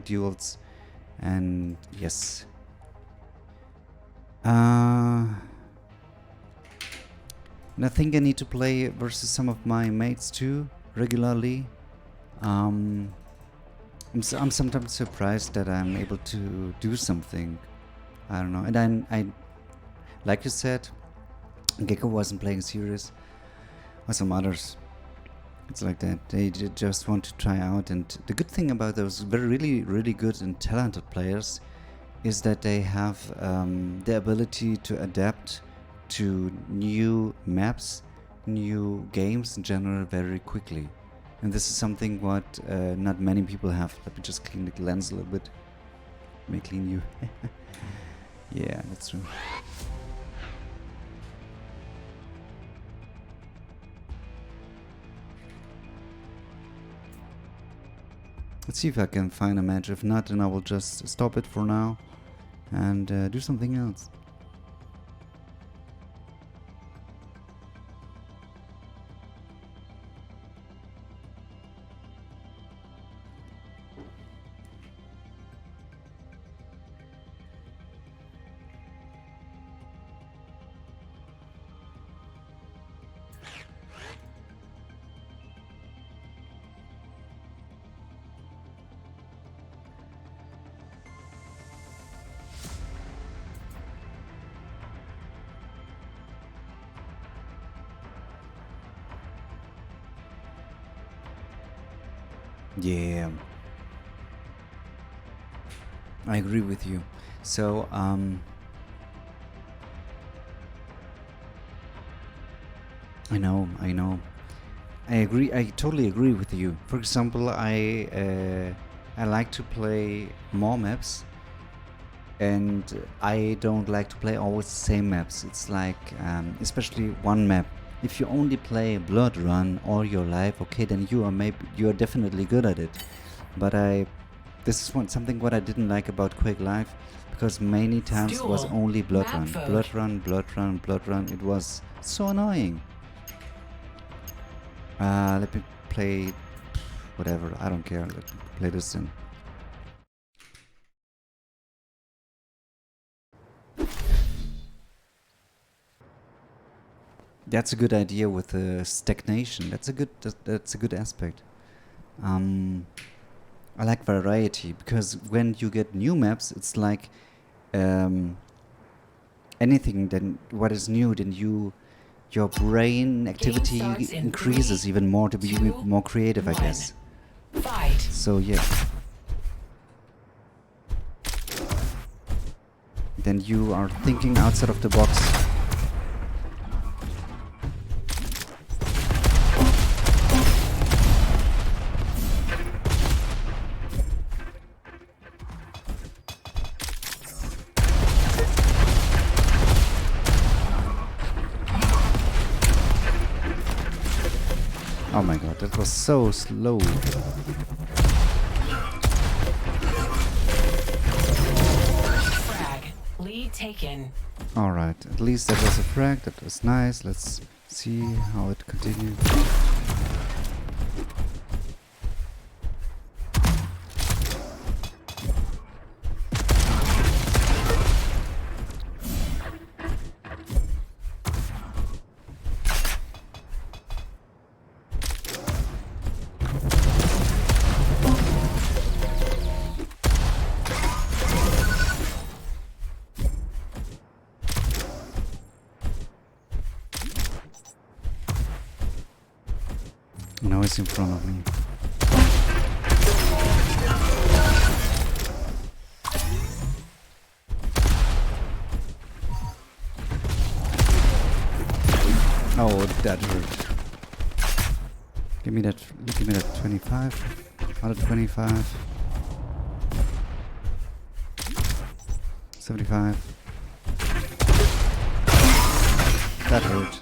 ranked duels, and yes. And I think I need to play versus some of my mates too regularly. I'm sometimes surprised that I'm able to do something. I don't know. And I like you said, Gecko wasn't playing serious, or some others. It's like that. They just want to try out. And the good thing about those really good and talented players is that they have the ability to adapt to new maps, new games in general very quickly. And this is something what not many people have. Let me just clean the lens a little bit. Let me clean you. Yeah, that's true. Let's see if I can find a match. If not, then I will just stop it for now and do something else. Yeah, I agree with you. So, I know. I agree. I totally agree with you. For example, I like to play more maps, and I don't like to play always the same maps. It's like, especially one map. If you only play Blood Run all your life, okay, then you are definitely good at it. But this is something what I didn't like about Quake Live, because many times it was only Blood Run, Blood Run, Blood Run, Blood Run. It was so annoying. Let me play whatever. I don't care. Let me play this then. That's a good idea with the stagnation. That's a good aspect. I like variety, because when you get new maps, it's like anything. Then what is new? Then your brain activity increases even more to be more creative, I guess. Fight. So yeah. Then you are thinking outside of the box. Oh my god, that was so slow. Frag. Lead taken. Alright, at least that was a frag, that was nice. Let's see how it continues. Now it's in front of me. Oh, that hurt. Give me that 25. Another 25. 75. That hurt.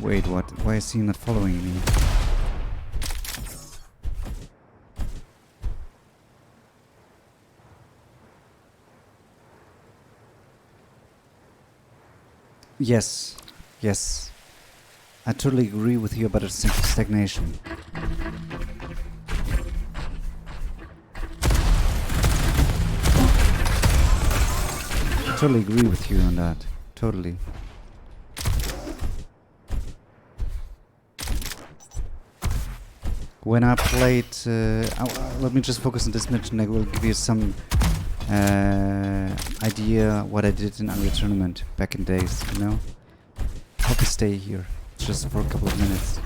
Wait, what? Why is he not following me? Yes, yes. I totally agree with you about stagnation. I totally agree with you on that. Totally. When I played, let me just focus on this match and I will give you some idea what I did in Unreal Tournament back in days, you know? Hope you stay here just for a couple of minutes.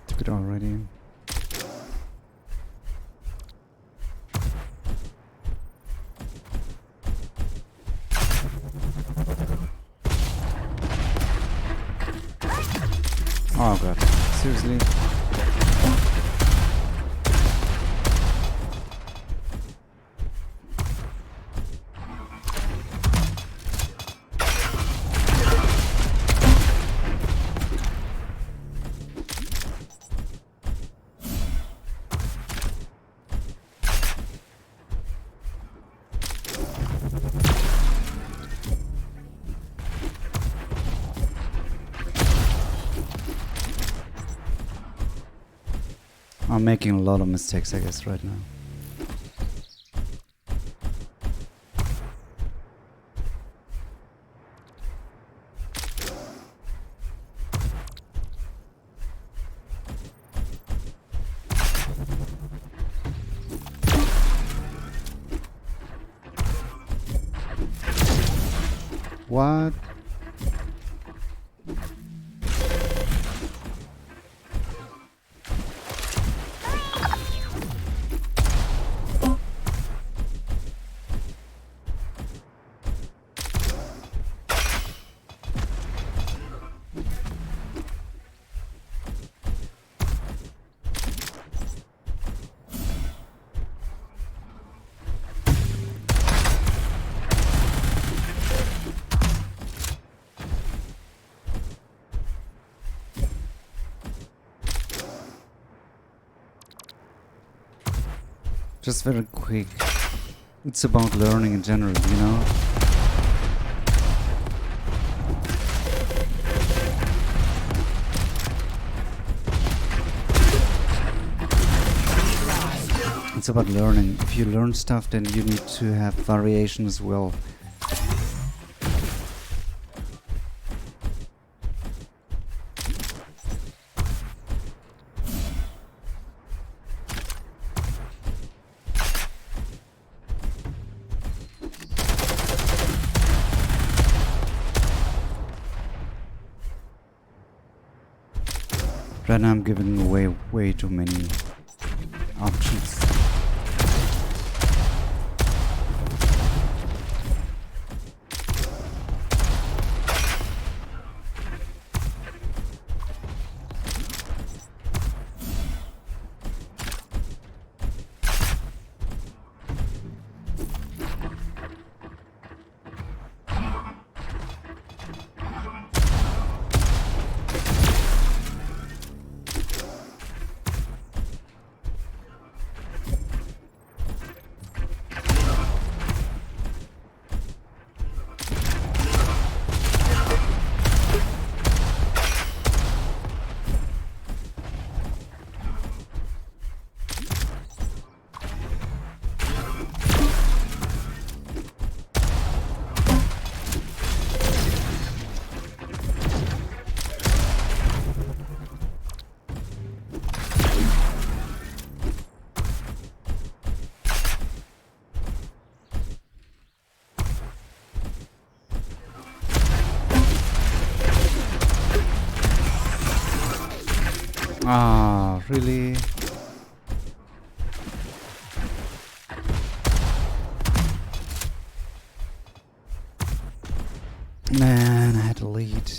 Took it already. Oh god, seriously? I'm making a lot of mistakes, I guess, right now. What? Just very quick. It's about learning in general, you know? It's about learning. If you learn stuff, then you need to have variation as well. Right now I'm giving away way too many options. Ah, really? Man, I had to lead.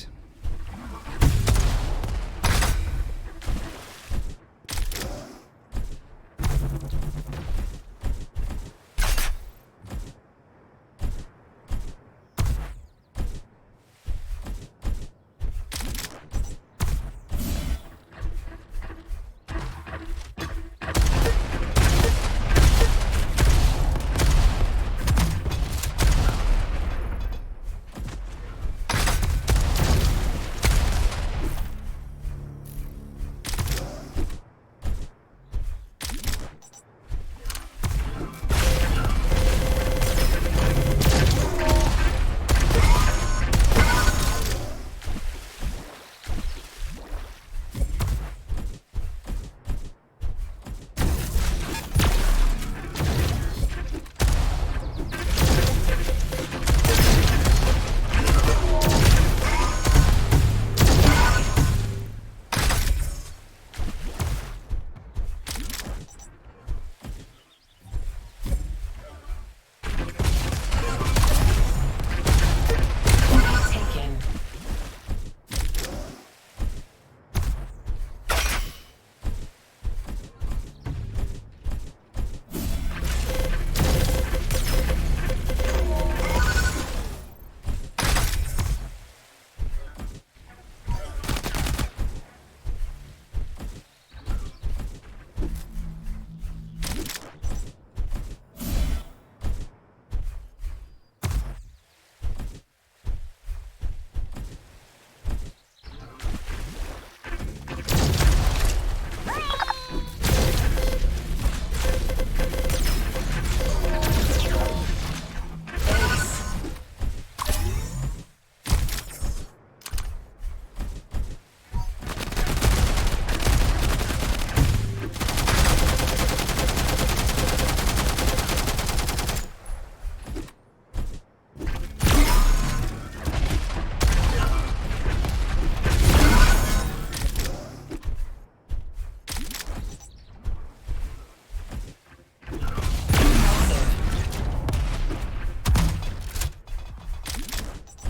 Taken.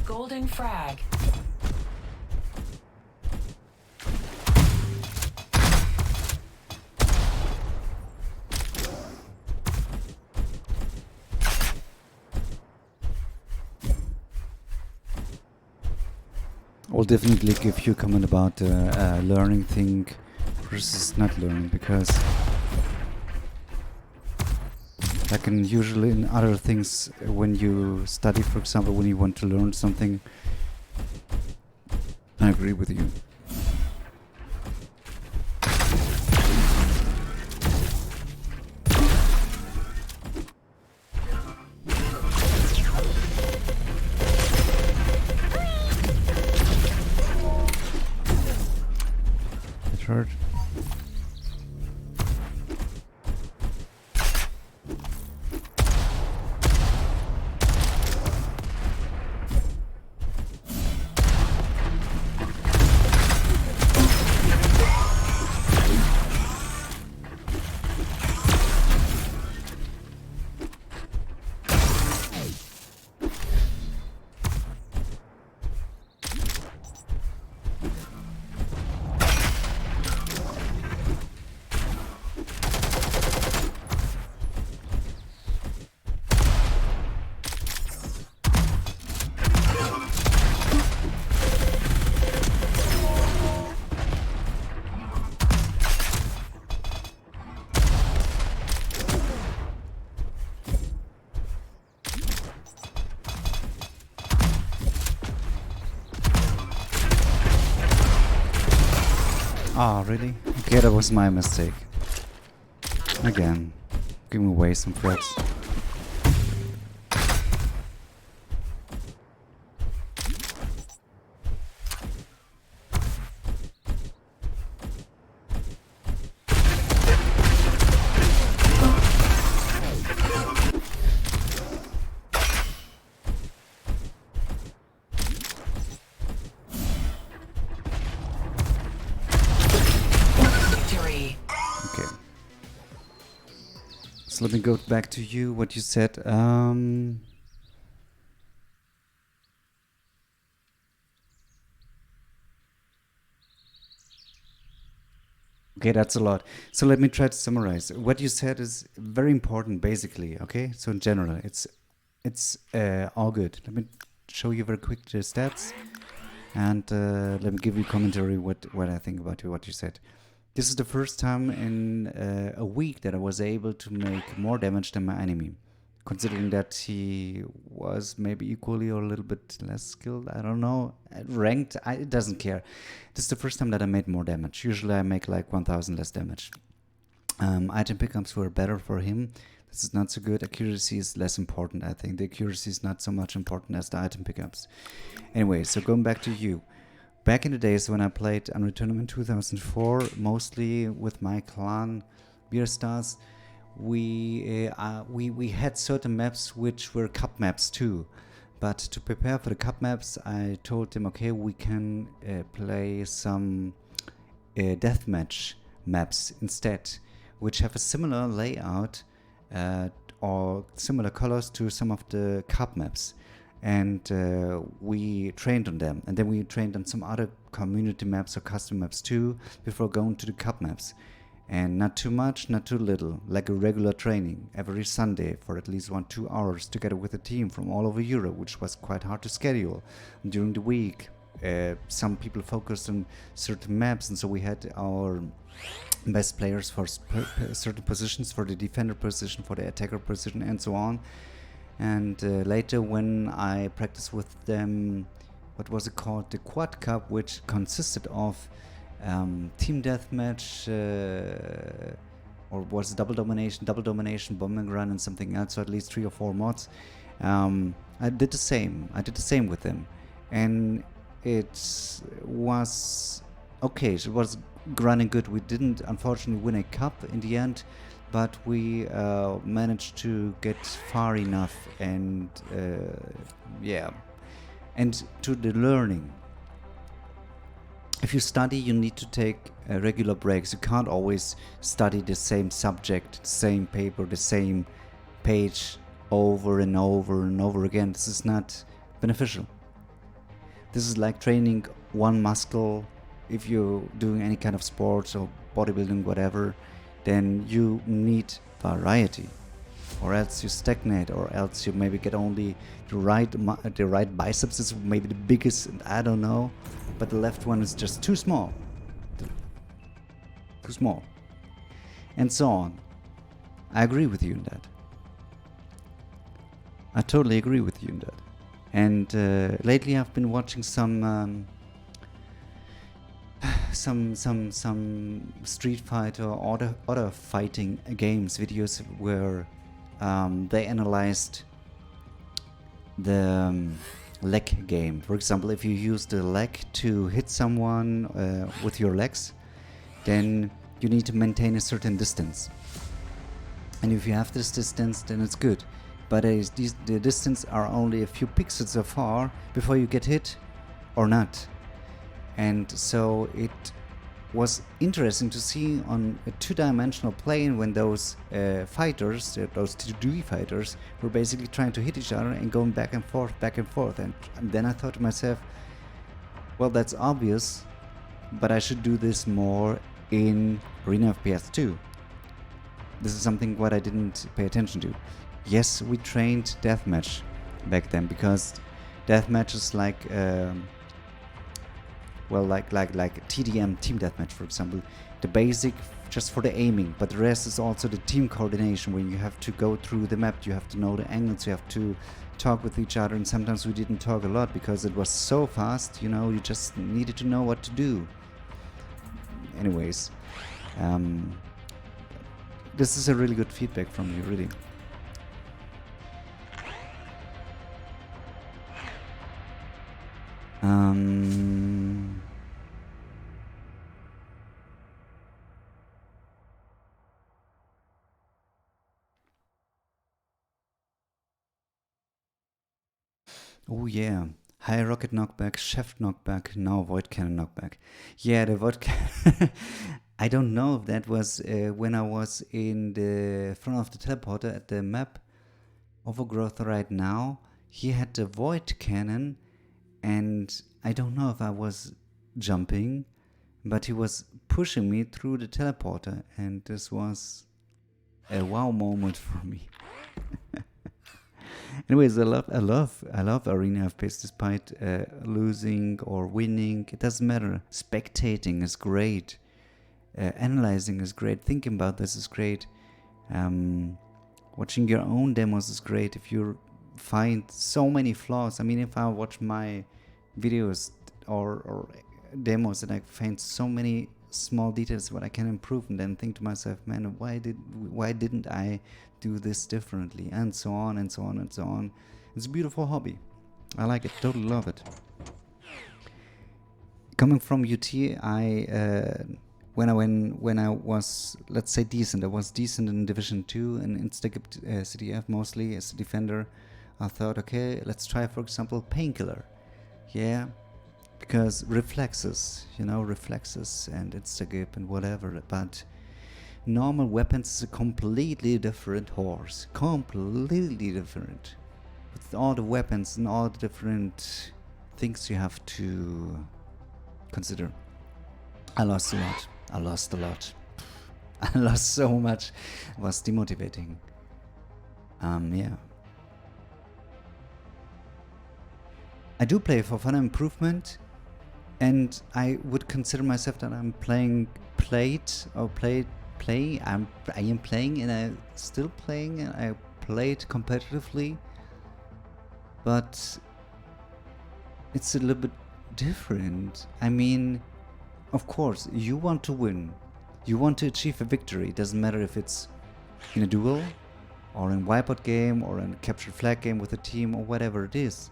Golden frag. I'll definitely give you a comment about the learning thing versus not learning, because like in usually in other things, when you study, for example, when you want to learn something, I agree with you. It hurt. Ah, really? Okay, that was my mistake. Again, giving away some frags. So let me go back to you, what you said. Okay, that's a lot. So let me try to summarize. What you said is very important, basically. Okay, so in general, it's all good. Let me show you very quick the stats, and let me give you commentary what I think about what you said. This is the first time in a week that I was able to make more damage than my enemy. Considering that he was maybe equally or a little bit less skilled, I don't know, ranked, it doesn't care. This is the first time that I made more damage. Usually I make like 1000 less damage. Item pickups were better for him. This is not so good. Accuracy is less important, I think. The accuracy is not so much important as the item pickups. Anyway, so going back to you. Back in the days when I played Unreal Tournament 2004, mostly with my clan Beer Stars, we had certain maps which were cup maps too. But to prepare for the cup maps, I told them, okay, we can play some deathmatch maps instead, which have a similar layout or similar colors to some of the cup maps. And we trained on them, and then we trained on some other community maps or custom maps too before going to the cup maps. And not too much, not too little, like a regular training every Sunday for at least 1-2 hours together with a team from all over Europe, which was quite hard to schedule. And during the week, some people focused on certain maps, and so we had our best players for certain positions, for the defender position, for the attacker position, and so on. And later when I practiced with them, what was it called? The Quad Cup, which consisted of team deathmatch, or was it double domination, bombing run, and something else, so at least 3 or 4 mods. I did the same with them, and it was okay. It was running good. We didn't unfortunately win a cup in the end, but we managed to get far enough, and and to the learning. If you study, you need to take regular breaks. You can't always study the same subject, the same paper, the same page over and over and over again. This is not beneficial. This is like training one muscle. If you're doing any kind of sports or bodybuilding, whatever, then you need variety, or else you stagnate, or else you maybe get only the right biceps is maybe the biggest, and I don't know, but the left one is just too small, and so on. I agree with you in that. I totally agree with you in that. And lately I've been watching some Street Fighter or other fighting games videos where they analyzed the leg game. For example, if you use the leg to hit someone with your legs, then you need to maintain a certain distance. And if you have this distance, then it's good. But the distance are only a few pixels so far before you get hit or not. And so it was interesting to see on a two-dimensional plane when those fighters, those 2D fighters, were basically trying to hit each other and going back and forth. And then I thought to myself, well, that's obvious, but I should do this more in Arena FPS 2. This is something what I didn't pay attention to. Yes, we trained deathmatch back then, because deathmatch is like like TDM, team deathmatch, for example, the basic just for the aiming, but the rest is also the team coordination, when you have to go through the map, you have to know the angles, you have to talk with each other, and sometimes we didn't talk a lot because it was so fast, you just needed to know what to do. Anyways, this is a really good feedback from you, really. Oh yeah, high rocket knockback, shaft knockback, now void cannon knockback. Yeah, the void cannon. I don't know if that was when I was in the front of the teleporter at the map Overgrowth right now. He had the void cannon, and I don't know if I was jumping, but he was pushing me through the teleporter, and this was a wow moment for me. Anyways, I love arena FPS despite losing or winning. It doesn't matter. Spectating is great. Analyzing is great. Thinking about this is great. Watching your own demos is great. If you find so many flaws, I mean, if I watch my videos or demos and I find so many small details what I can improve, and then think to myself, man, why didn't I do this differently, and so on and so on and so on. It's a beautiful hobby. I like it, totally love it. Coming from UT, when I was, let's say, decent, I was decent in Division 2 and in CDF mostly as a defender. I thought, okay, let's try, for example, Painkiller. Yeah, because reflexes and instagip and whatever, but normal weapons is a completely different horse. Completely different. With all the weapons and all the different things you have to consider. I lost a lot. I lost so much. It was demotivating. Yeah. I do play for fun and improvement, and I would consider myself that I'm I am playing and I'm still playing, and I played competitively, but it's a little bit different. I mean, of course, you want to win. You want to achieve a victory. It doesn't matter if it's in a duel, or in a wipeout game, or in a captured flag game with a team, or whatever it is.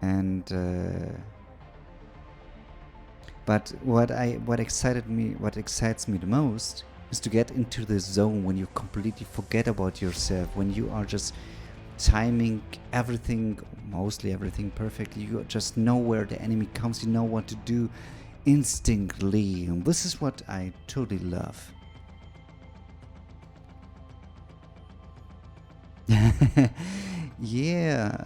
And but what excites me the most is to get into the zone when you completely forget about yourself, when you are just timing everything, mostly everything perfectly. You just know where the enemy comes, you know what to do instinctively, and this is what I totally love. Yeah,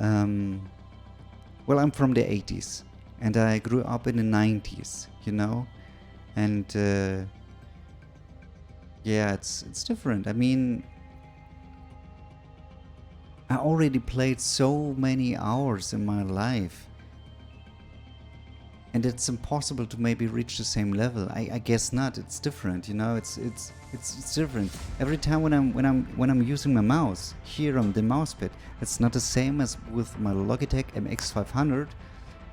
well, I'm from the 80s and I grew up in the 90s, and yeah, it's different. I mean, I already played so many hours in my life, and it's impossible to maybe reach the same level. I guess not. It's different, it's different. Every time when I'm using my mouse here on the mousepad, it's not the same as with my Logitech MX500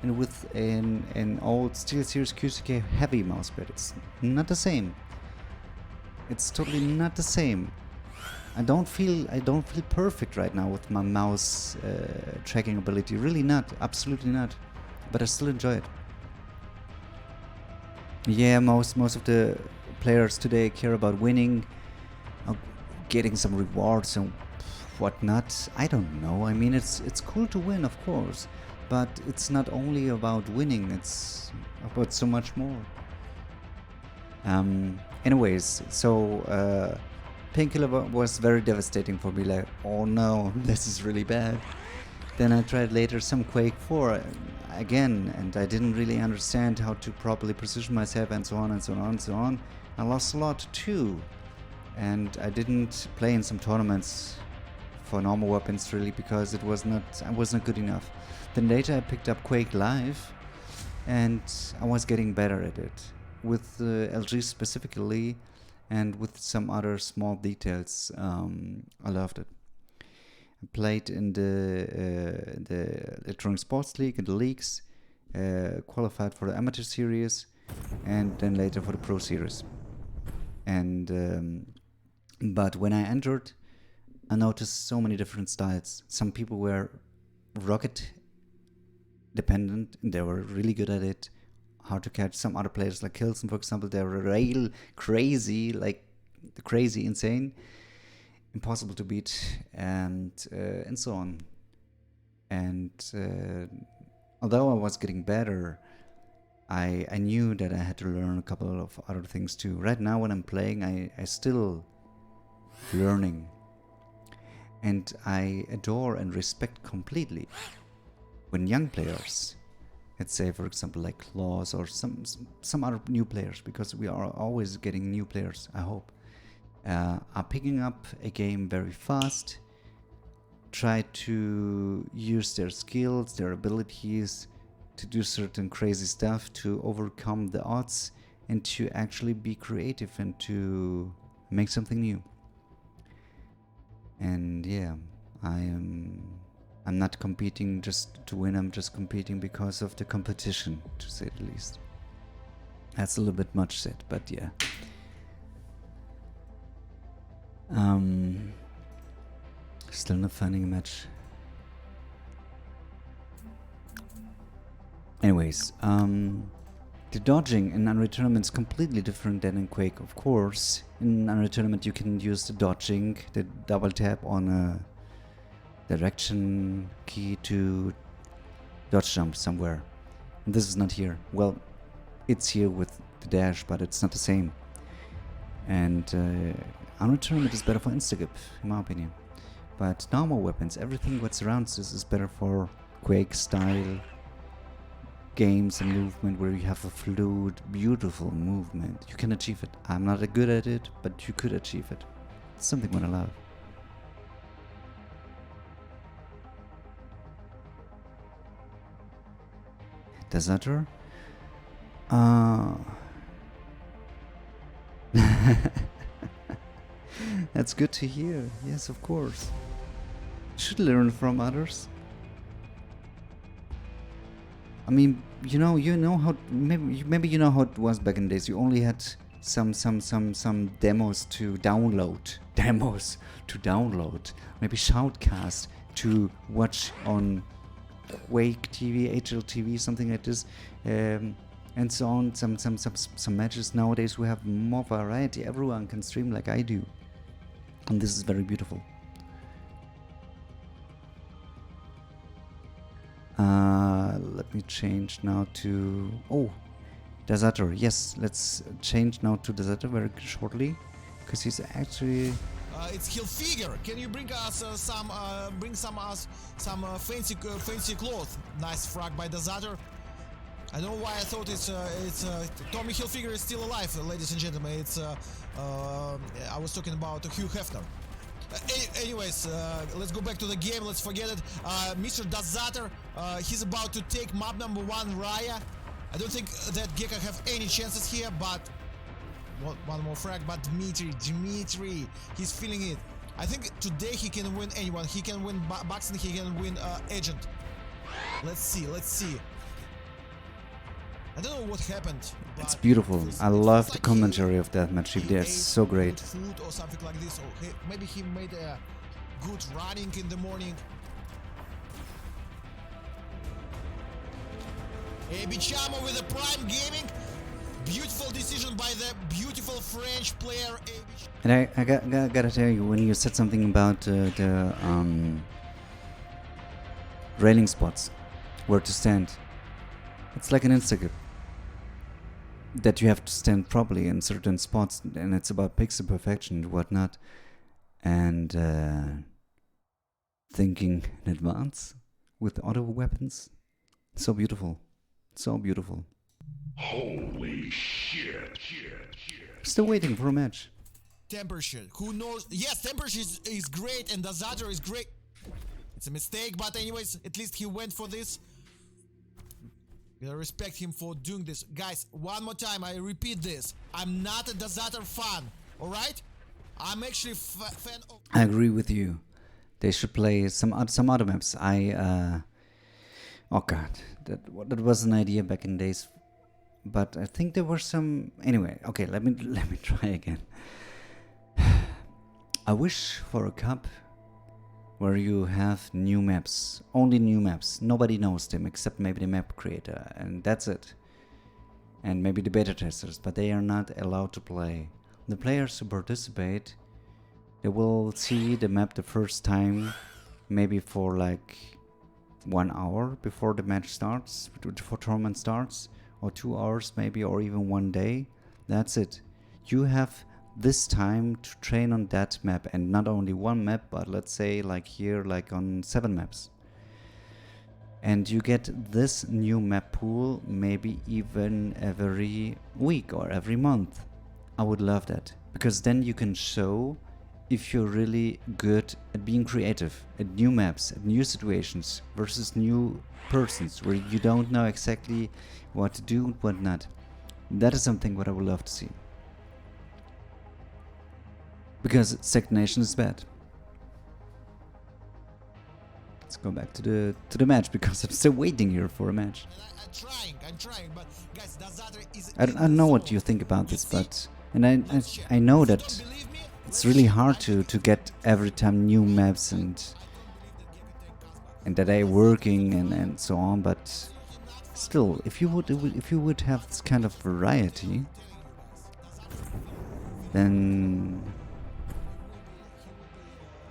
and with an old SteelSeries QCK heavy mousepad. It's not the same. It's totally not the same. I don't feel perfect right now with my mouse tracking ability. Really not. Absolutely not. But I still enjoy it. Yeah, most of the players today care about winning, getting some rewards and whatnot. I don't know. I mean, it's cool to win, of course, but it's not only about winning. It's about so much more. Anyways, so Painkiller was very devastating for me. Like, oh no, this is really bad. Then I tried later some Quake 4 again, and I didn't really understand how to properly position myself, and so on and so on and so on. I lost a lot too, and I didn't play in some tournaments for normal weapons really because I wasn't good enough. Then later I picked up Quake Live, and I was getting better at it with LG specifically, and with some other small details. I loved it. I played in the Electronic Sports League and the leagues, qualified for the Amateur Series, and then later for the Pro Series. And but when I entered, I noticed so many different styles. Some people were rocket dependent and they were really good at it, hard to catch. Some other players like Kilson, for example, they were rail crazy, like crazy insane, impossible to beat, and so on. And although I was getting better, I knew that I had to learn a couple of other things too. Right now when I'm playing, I still learning. And I adore and respect completely when young players, let's say for example like Claus or some other new players, because we are always getting new players, I hope, are picking up a game very fast, try to use their skills, their abilities to do certain crazy stuff to overcome the odds and to actually be creative and to make something new. And yeah, I'm not competing just to win, I'm just competing because of the competition, to say the least. That's a little bit much said, but yeah. Still not finding a match. Anyways, the dodging in Unreal Tournament is completely different than in Quake, of course. In Unreal Tournament you can use the dodging, the double tap on a direction key to dodge jump somewhere. And this is not here. Well, it's here with the dash, but it's not the same. And Unreal Tournament is better for instagrip, in my opinion. But normal weapons, everything what surrounds this is better for Quake style games and movement where you have a fluid, beautiful movement. You can achieve it. I'm not good at it, but you could achieve it. It's something what I love. Deserter? That's good to hear. Yes, of course. You should learn from others. I mean, you know how maybe you know how it was back in the days. You only had some demos to download. Maybe shoutcast to watch on Quake TV, HLTV, something like this, and so on. Some matches. Nowadays we have more variety. Everyone can stream like I do, and this is very beautiful. Let me change now to Deserter. Yes, let's change now to Deserter very shortly, because he's actually. It's Hilfiger. Can you bring us some fancy clothes? Nice frag by Deserter. I don't know why I thought it's Tommy Hilfiger is still alive, ladies and gentlemen. It's I was talking about Hugh Hefner. Anyways, let's go back to the game. Let's forget it. Mr. Deserter, he's about to take map number 1, Raya. I don't think that Geka have any chances here, but one more frag. But Dmitry, he's feeling it. I think today he can win anyone. He can win Buxton, he can win Agent. Let's see. I don't know what happened. It's beautiful. I love the commentary of that match. They're so great. Food or something like this. Or maybe he made a good running in the morning. Bichamo with a prime gaming. Beautiful decision by the beautiful French player. And I gotta tell you, when you said something about the railing spots, where to stand, it's like an Instagram. That you have to stand properly in certain spots, and it's about pixel perfection and whatnot, and thinking in advance with auto weapons. So beautiful. Holy shit. Still waiting for a match. Temperature, who knows? Yes, temperature is great, and Deserter is great. It's a mistake, but anyways, at least he went for this. Gotta respect him for doing this. Guys, one more time, I repeat this. I'm not a Deserter fan, alright? I'm actually a fan of... I agree with you. They should play some other maps. Oh god, that was an idea back in days. But I think there were some... Anyway, okay, let me try again. I wish for a cup where you have new maps, only new maps. Nobody knows them except maybe the map creator, and that's it. And maybe the beta testers, but they are not allowed to play. The players who participate, they will see the map the first time, maybe for like 1 hour before the match starts, before tournament starts, or 2 hours maybe, or even 1 day. That's it. You have this time to train on that map, and not only one map, but let's say like here, like on 7 maps. And you get this new map pool maybe even every week or every month. I would love that, because then you can show if you're really good at being creative, at new maps, at new situations versus new persons where you don't know exactly what to do and what not. That is something what I would love to see. Because stagnation is bad. Let's go back to the match, because I'm still waiting here for a match. I'm trying, but guys, Dazadar is I don't know what you think about this, but I know that it's really hard to get every time new maps and that are working and so on, but still, if you would have this kind of variety, then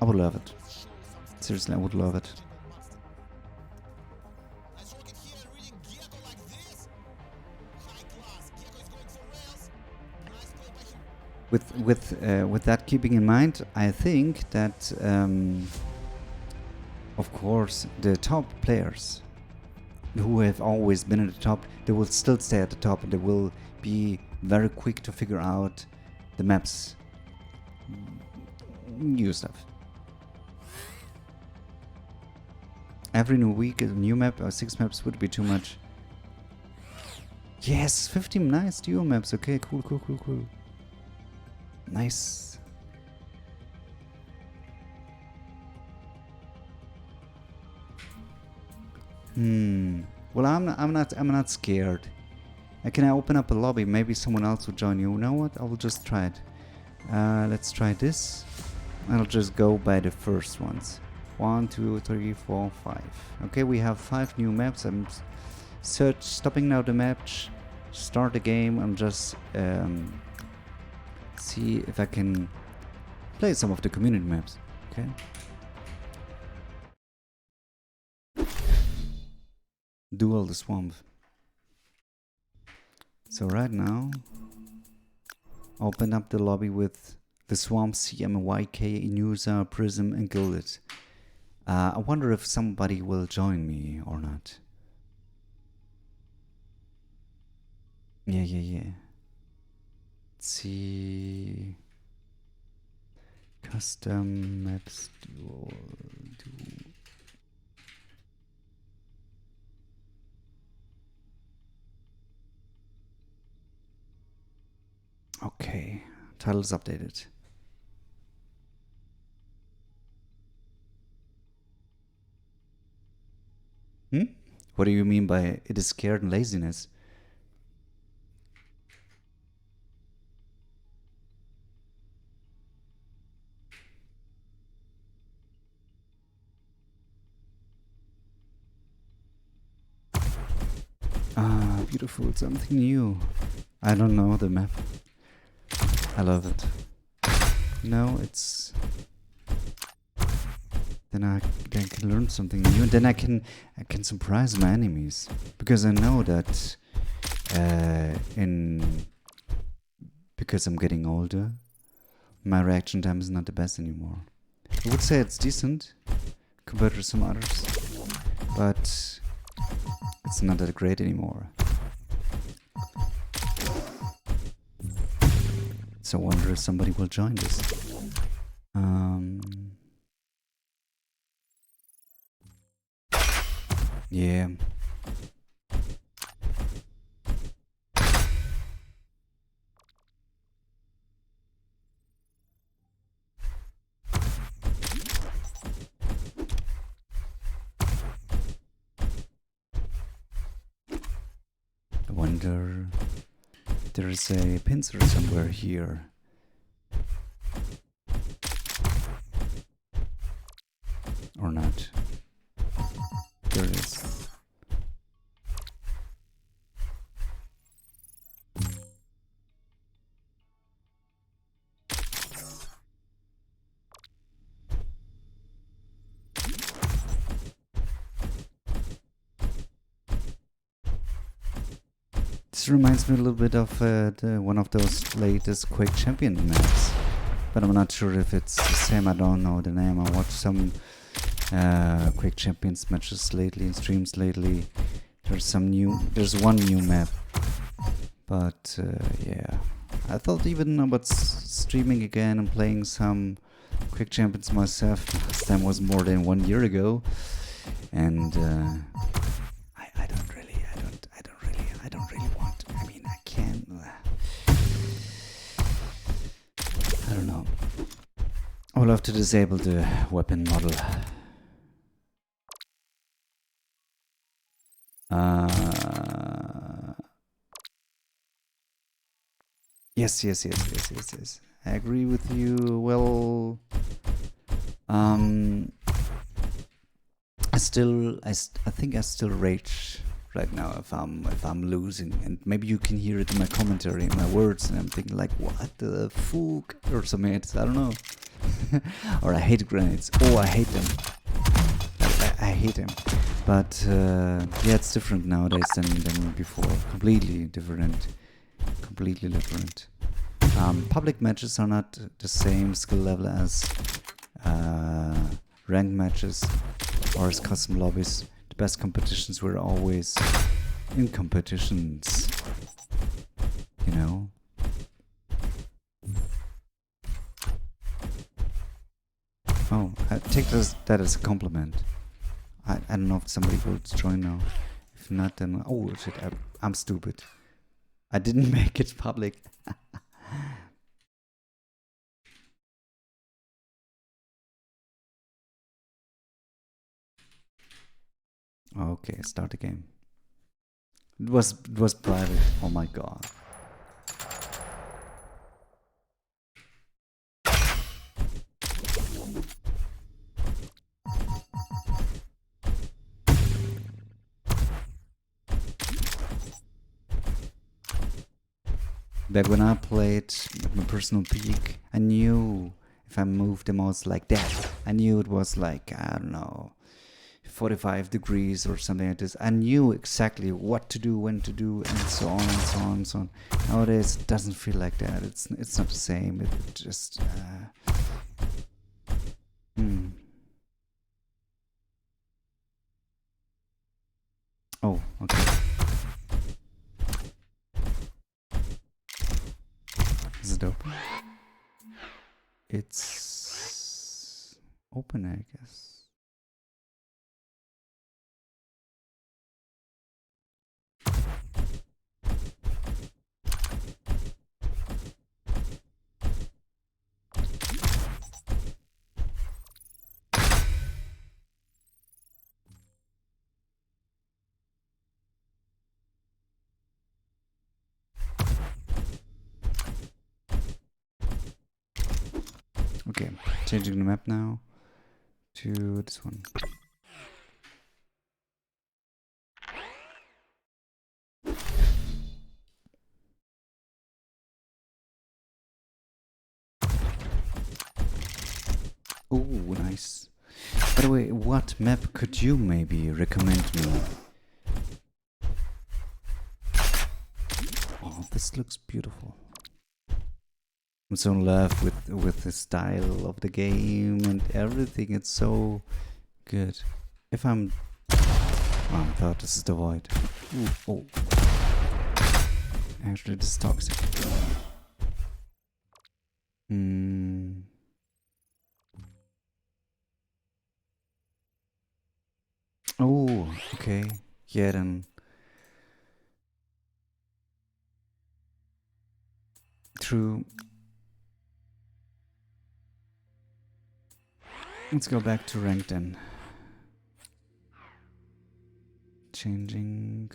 I would love it. Seriously, I would love it. With that keeping in mind, I think that of course the top players who have always been at the top, they will still stay at the top, and they will be very quick to figure out the maps, new stuff. Every new week a new map or 6 maps would be too much. Yes, 15 nice duo maps. Okay, cool. Nice. Well, I'm not scared. Can I open up a lobby? Maybe someone else will join you. You know what? I will just try it. Let's try this. I'll just go by the first ones. 1, 2, 3, 4, 5. Okay, we have 5 new maps. I'm stopping now the match. Start the game. I'm just see if I can play some of the community maps. Okay. Duel the Swamp. So right now, open up the lobby with the Swamp, CMYK, Inusa, Prism, and Gilded. I wonder if somebody will join me or not. Yeah. Let's see. Custom maps duel. Okay, title is updated. What do you mean by it is scared and laziness? Ah, beautiful, something new. I don't know the map. I love it. No, it's... Then I can learn something new, and then I can surprise my enemies, because I know that because I'm getting older, my reaction time is not the best anymore. I would say it's decent compared to some others, but it's not that great anymore. So I wonder if somebody will join this. Yeah. I wonder if there is a pincer somewhere here. Or not. There it is. This reminds me a little bit of one of those latest Quake Champion maps, but I'm not sure if it's the same. I don't know the name. I watched some Quake Champions matches lately, streams lately. There's one new map, but yeah, I thought even about streaming again and playing some Quake Champions myself. Last time was more than 1 year ago, and I don't really want to. I mean, I can't. I don't know. I will have to disable the weapon model. Yes. I agree with you. Well, I think I still rage right now if I'm losing, and maybe you can hear it in my commentary, in my words, and I'm thinking like, what the fuck, or something. I don't know. Or I hate grenades. Oh, I hate them. I hate them. But yeah, it's different nowadays than before. Completely different. Public matches are not the same skill level as ranked matches or as custom lobbies. The best competitions were always in competitions, you know. Oh, I take that as a compliment. I don't know if somebody will join now. If not, then oh shit, I'm stupid. I didn't make it public. Okay, start the game. It was private. Oh my god. Back when I played at my personal peak, I knew if I moved the mouse like that, I knew it was like, I don't know, 45 degrees or something like this. I knew exactly what to do, when to do, and so on and so on and so on. Nowadays it doesn't feel like that. It's not the same. It just Oh, okay. Is it open? It's open, I guess. Okay, changing the map now to this one. Oh, nice. By the way, what map could you maybe recommend me? Oh, this looks beautiful. I'm so in love with the style of the game and everything. It's so good. If I'm... Oh, I thought this is the void. Ooh, oh. Actually, this is toxic. Oh, okay. Yeah, then... True. Let's go back to rank then. Changing.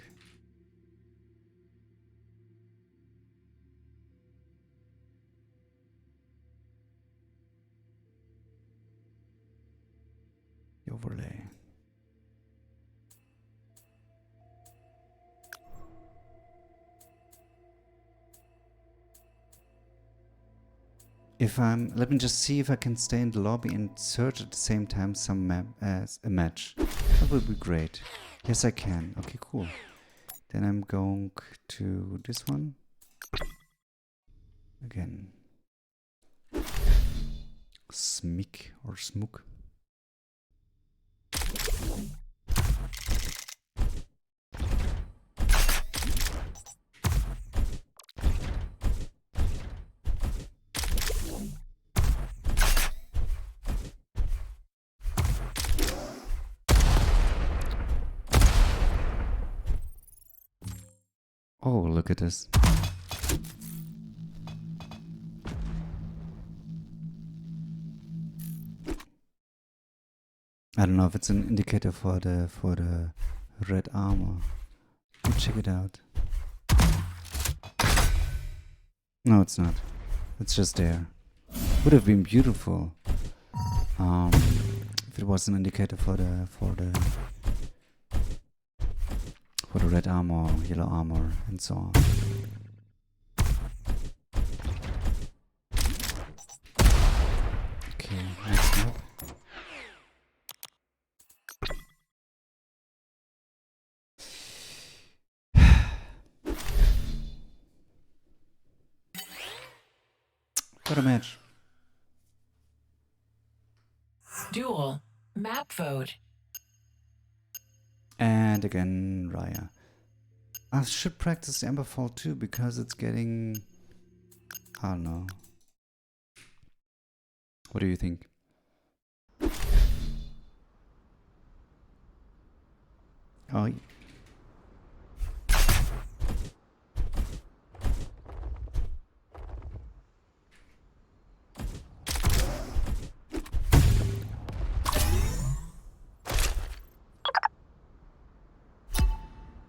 The overlay. If I'm, let me just see if I can stay in the lobby and search at the same time some map as a match. That would be great. Yes, I can. Okay, cool. Then I'm going to this one. Again. Smik or Smook. Oh, look at this. I don't know if it's an indicator for the red armor. Let's check it out. No, it's not. It's just there. Would have been beautiful if it was an indicator for the red armor, yellow armor, and so on. Okay, next map. What a match. Duel. Map vote. And again, Raya. I should practice Emberfall too, because it's getting... I don't know. What do you think? Oh,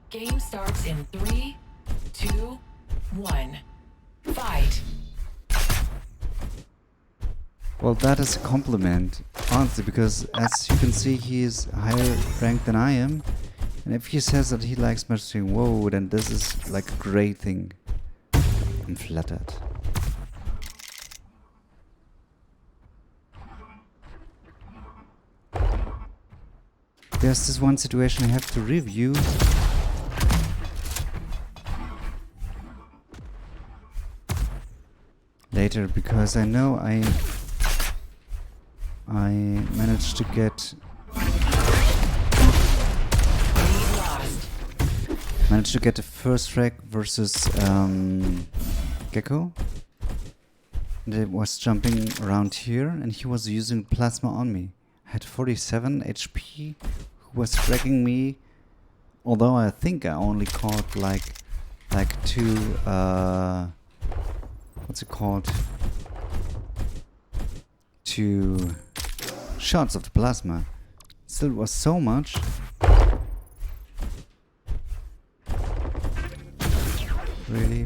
Game starts in 3, 2, 1. Fight. well, that is a compliment, honestly, because as you can see, he is higher ranked than I am. And if he says that he likes mastering WoW, then this is like a great thing. I'm flattered. There's this one situation I have to review. Later, because I know I managed to get the first frag versus Gecko. And I was jumping around here, and he was using plasma on me. I had 47 HP, who was fragging me, although I think I only caught like two what's it called? 2 shots of the plasma. Still was so much. Really?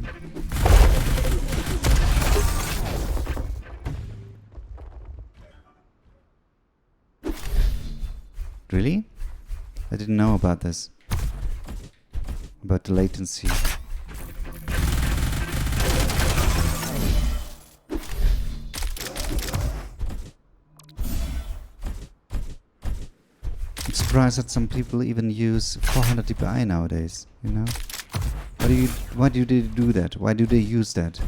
Really? I didn't know about this. About the latency. I'm surprised that some people even use 400 dpi nowadays, you know? Why do they do that? Why do they use that?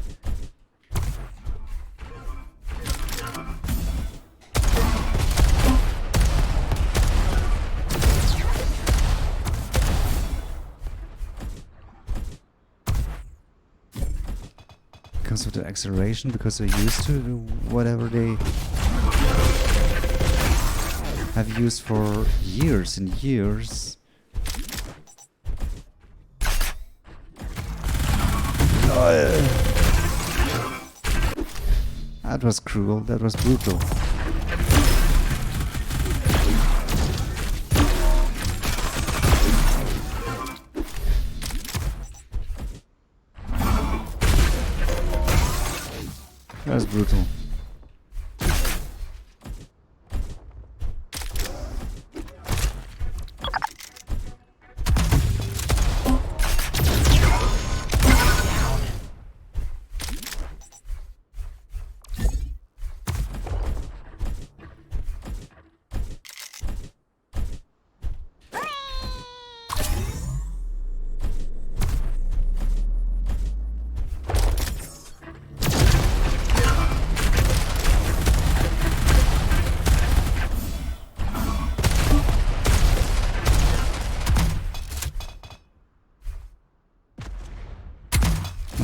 Because of the acceleration, because they're used to whatever they have used for years and years. That was cruel, that was brutal. That was brutal.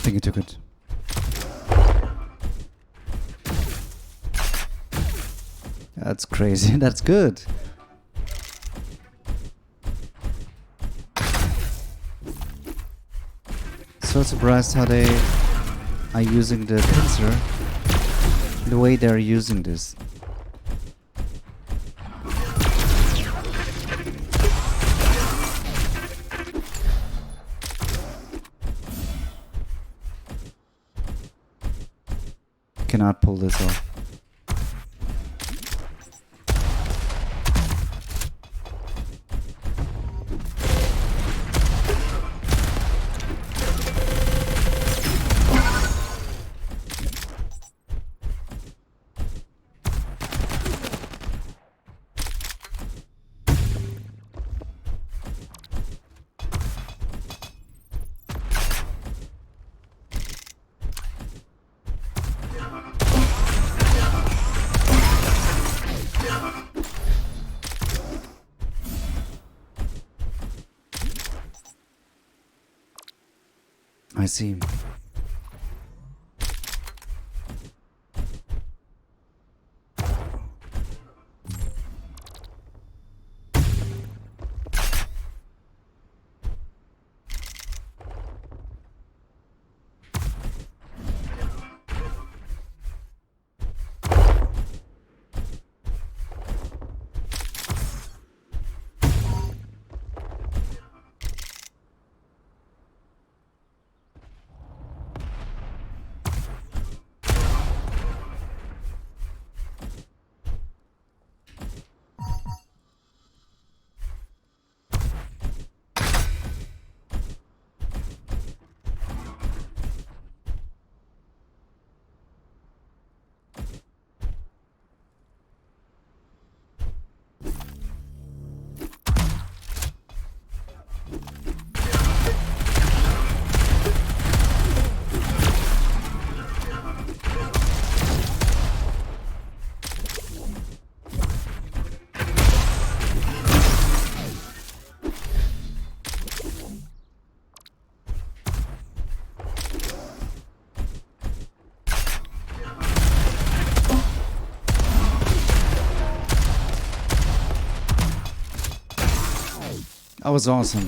think he took it. That's crazy. That's good. So surprised how they are using the pincer the way they're using this. Cannot pull this off. I see. That was awesome.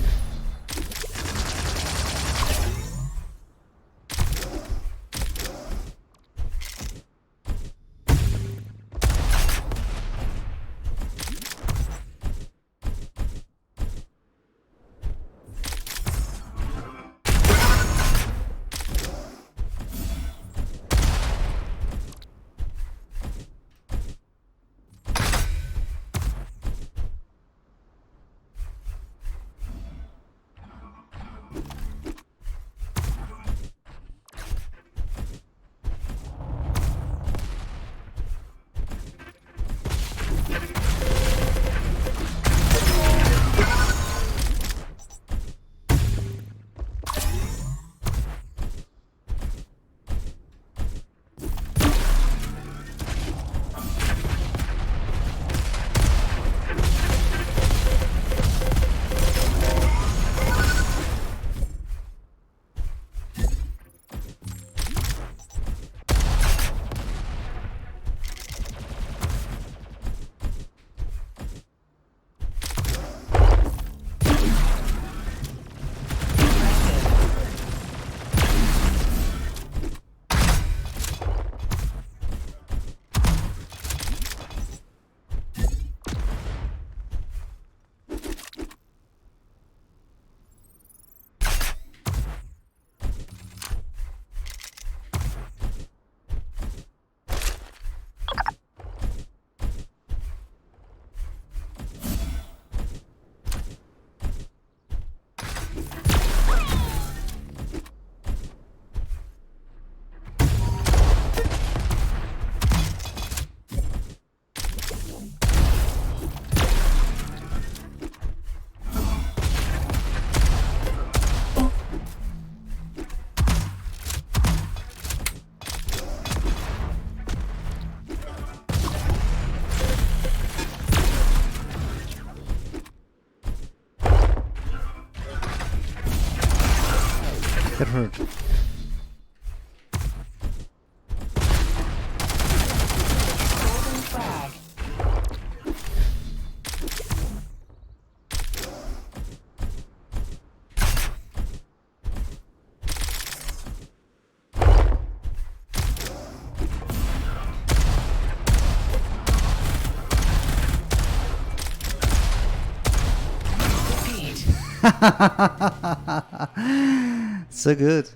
So good.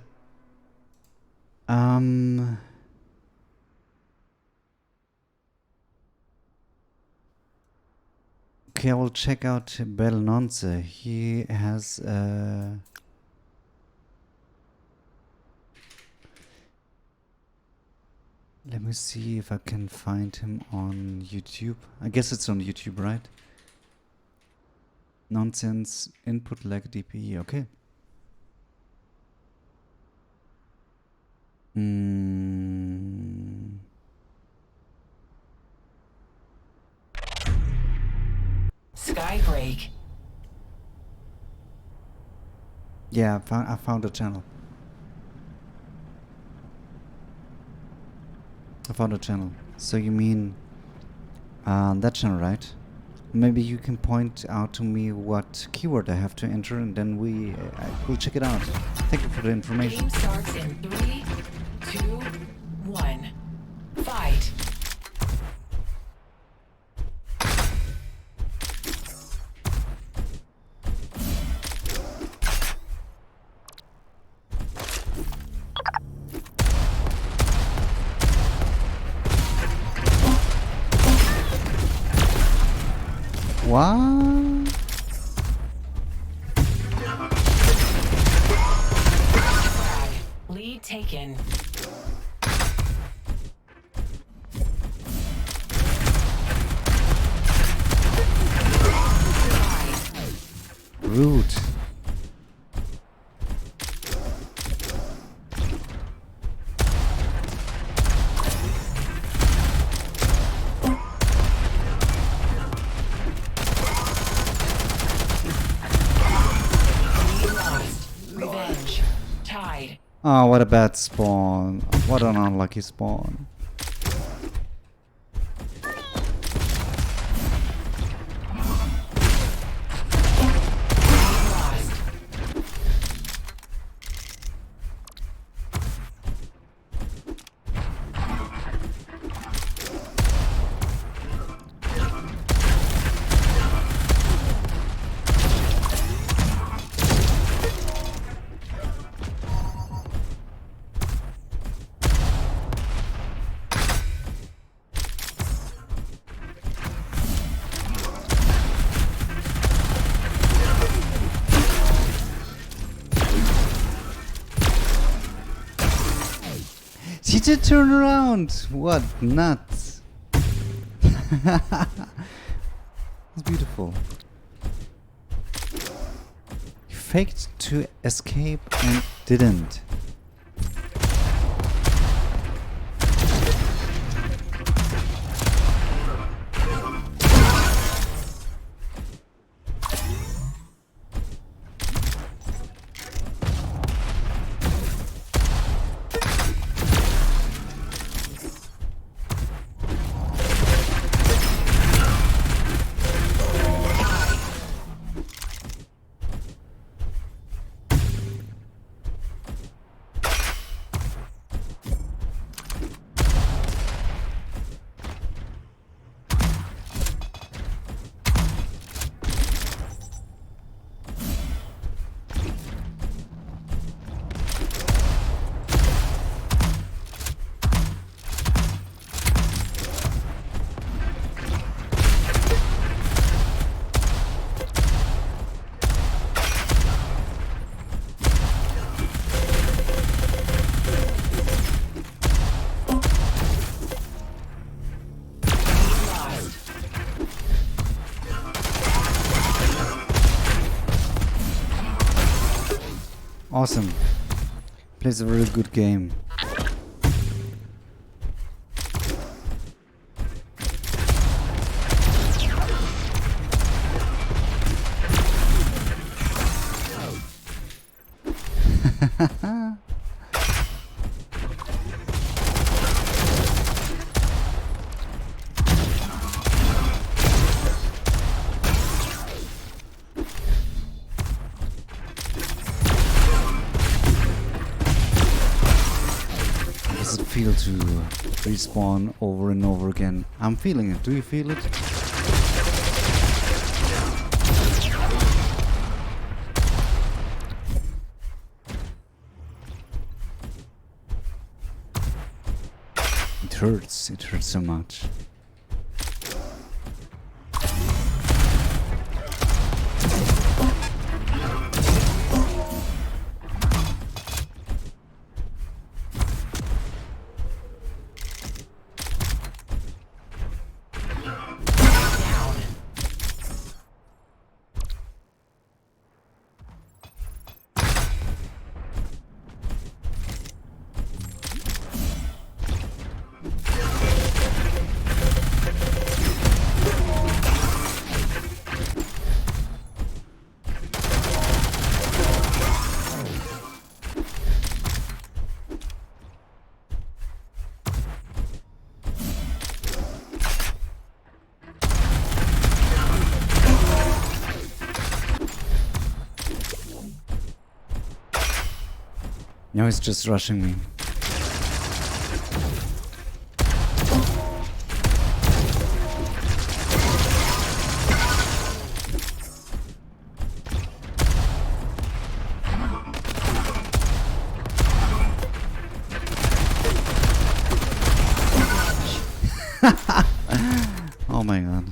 Okay, I will check out Belnonce. He has let me see if I can find him on YouTube. I guess it's on YouTube, right? Nonsense input like DPE, okay. SKYBREAK. Yeah, I found a channel. I found a channel. So you mean that channel, right? Maybe you can point out to me what keyword I have to enter, and then we'll check it out. Thank you for the information. Game starts in 3, 2, 1. Fight. What? Lead taken. Rude. Revenge. Tied. Oh, what a bad spawn. What an unlucky spawn. Lost. She did turn around. What nuts. It's beautiful. He faked to escape and didn't. Awesome. Plays a really good game. Does it feel to respawn over and over again? I'm feeling it. Do you feel it? hurts. It hurts so much. Now he's just rushing me. Oh my god.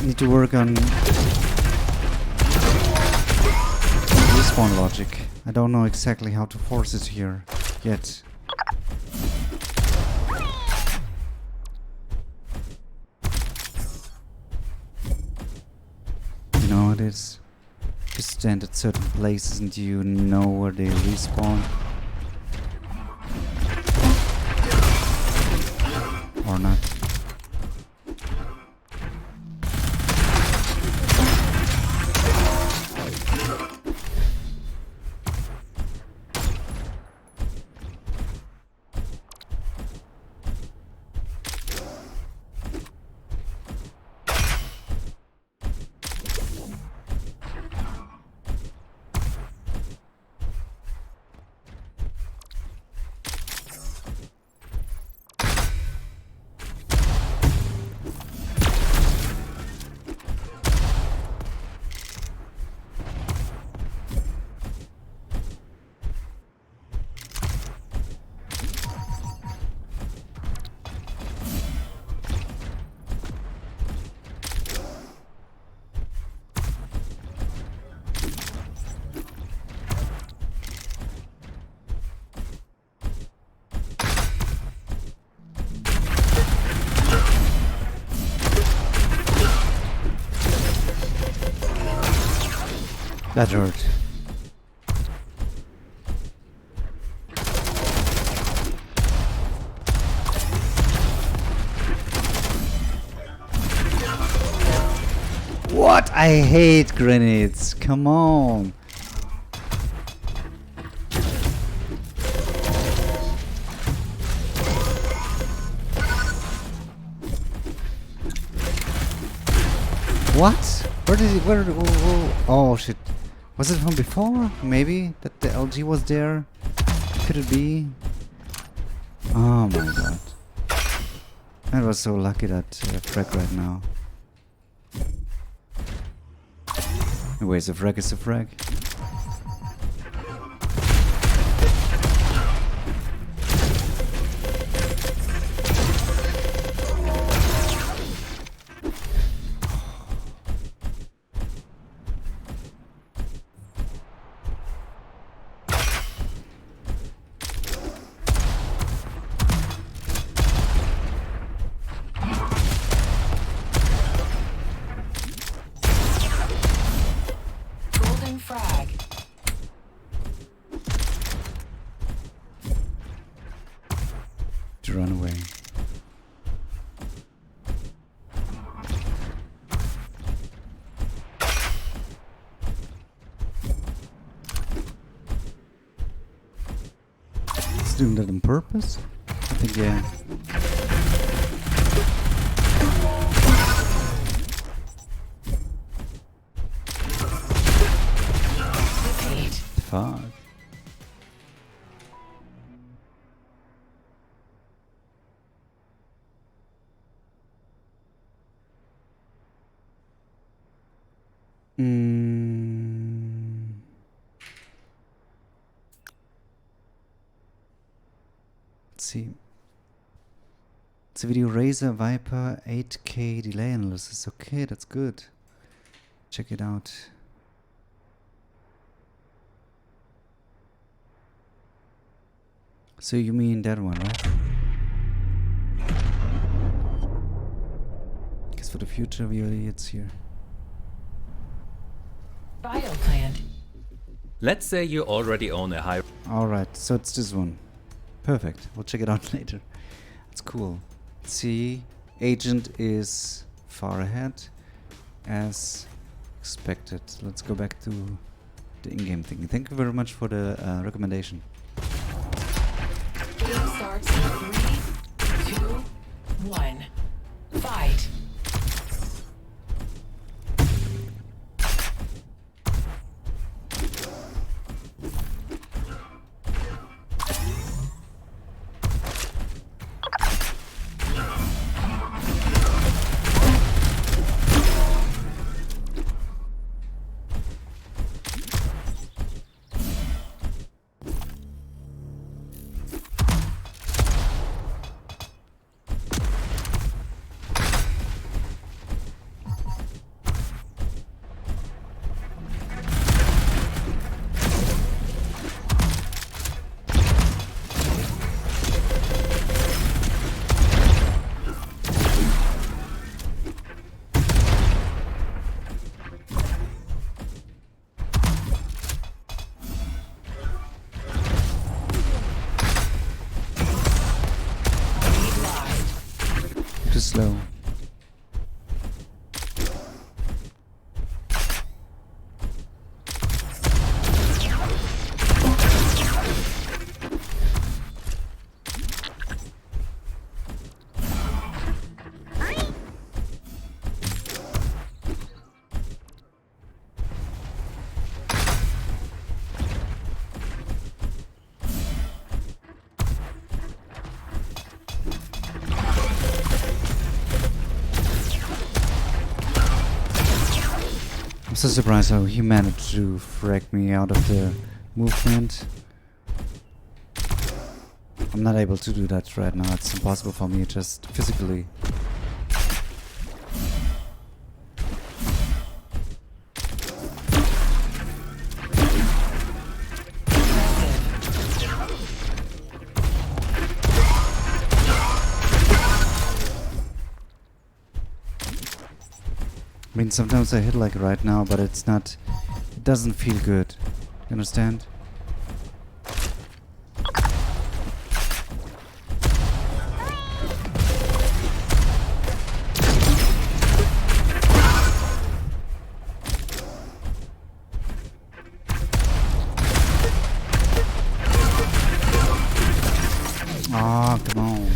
Need to work on respawn logic. I don't know exactly how to force it here yet. You know how it is? You stand at certain places and you know where they respawn. Or not. That hurt. What? I hate grenades. Come on. What? Where did he? Where? Oh shit! Was it from before? Maybe that the LG was there. Could it be? Oh my god! I was so lucky that frag right now. Anyways, a frag is a frag. To run away. It's doing that on purpose? I think yeah. Fuck. Let's see. It's a video Razer Viper 8K delay analysis. Okay, that's good. Check it out. So you mean that one, right? Guess for the future VOD it's here. Bioplant. Let's say you already own a high Alright, so it's this one. Perfect. We'll check it out later. It's cool. See, agent is far ahead as expected. Let's go back to the in-game thing. Thank you very much for the recommendation. Game starts in 3, 2, 1. Fight. Too slow. I'm so surprised how he managed to frag me out of the movement. I'm not able to do that right now. It's impossible for me just physically. I mean, sometimes I hit like right now, but it's not, it doesn't feel good. You understand? Ah, come on.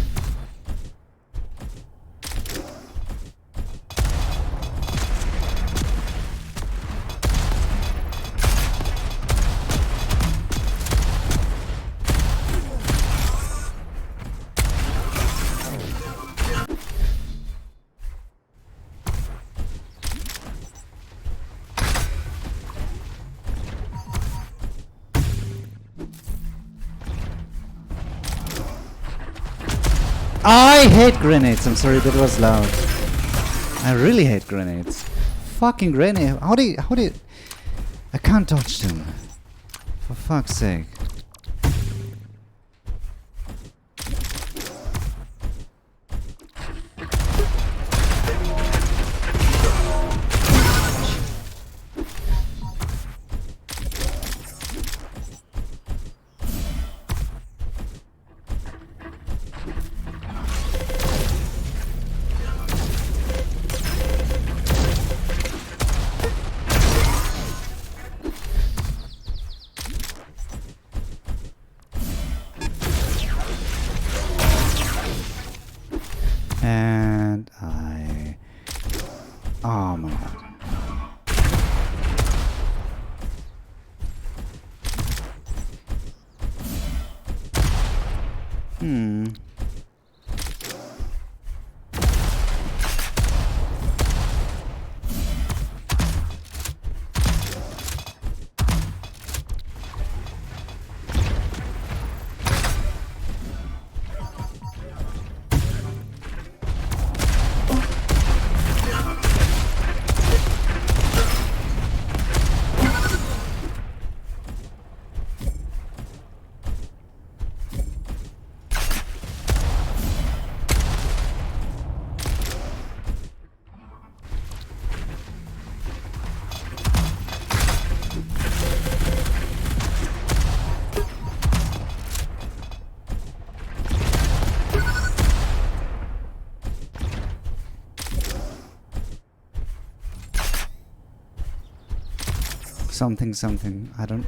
I hate grenades. I'm sorry, that was loud. I really hate grenades. Fucking grenade. How do you... I can't dodge them. For fuck's sake. something. I don't.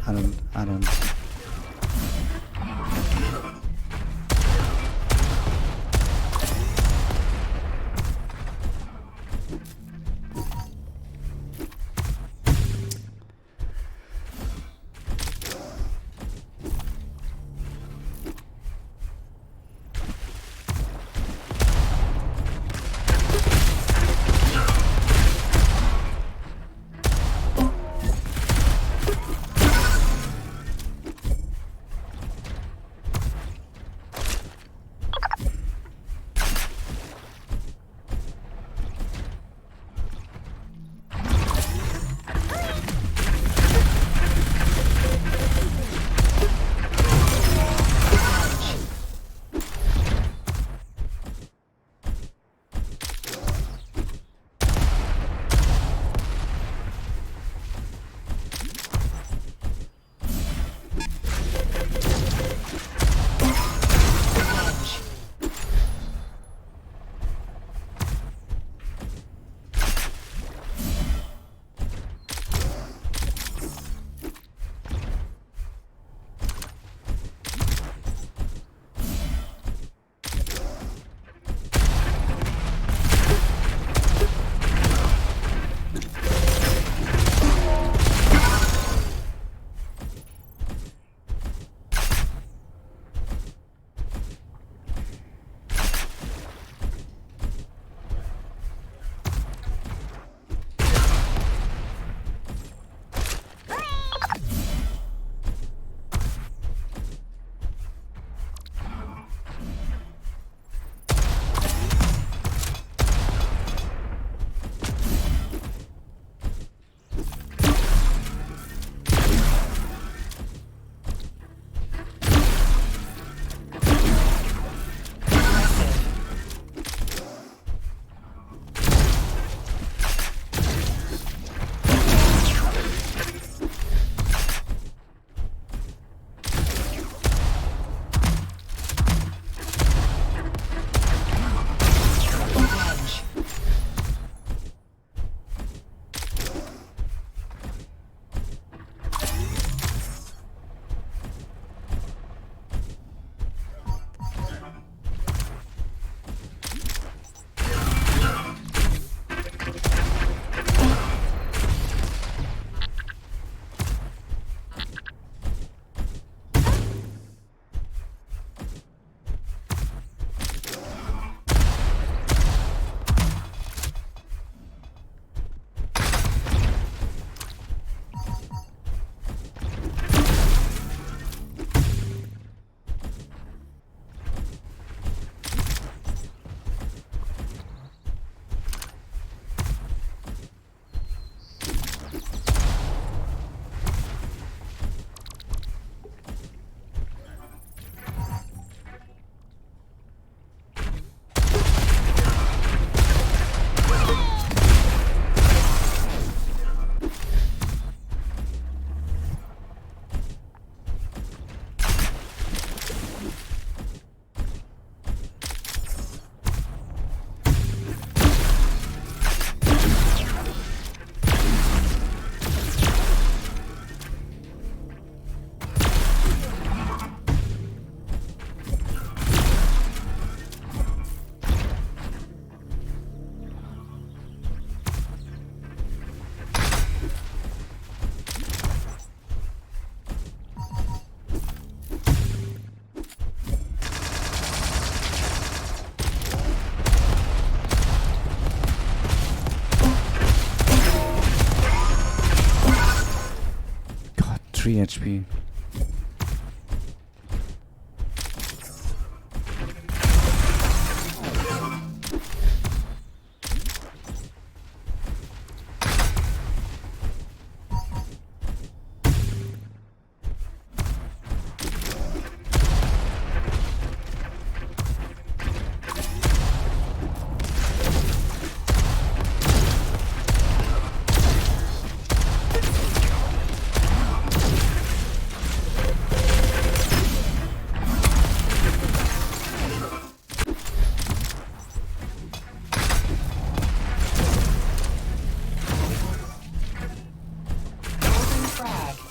God, 3 HP.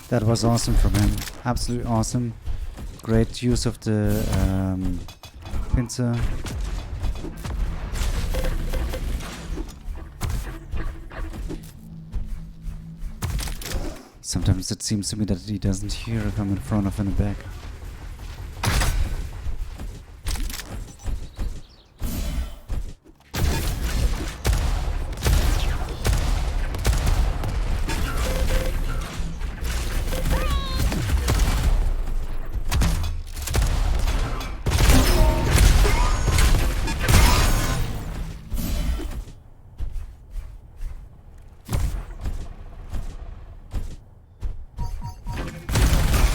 That was awesome from him. Absolutely awesome. Great use of the pincer. Sometimes it seems to me that he doesn't hear if I'm in front of and in the back.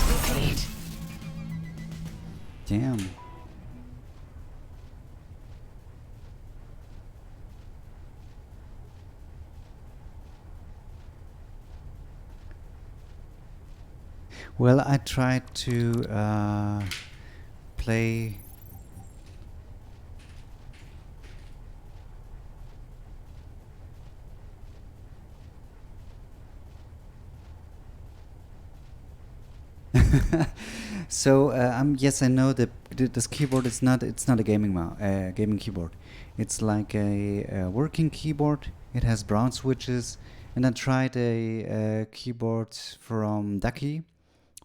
Complete. Damn. Well, I tried to play. So yes, I know that this keyboard is not. It's not a gaming keyboard. It's like a working keyboard. It has brown switches, and I tried a keyboard from Ducky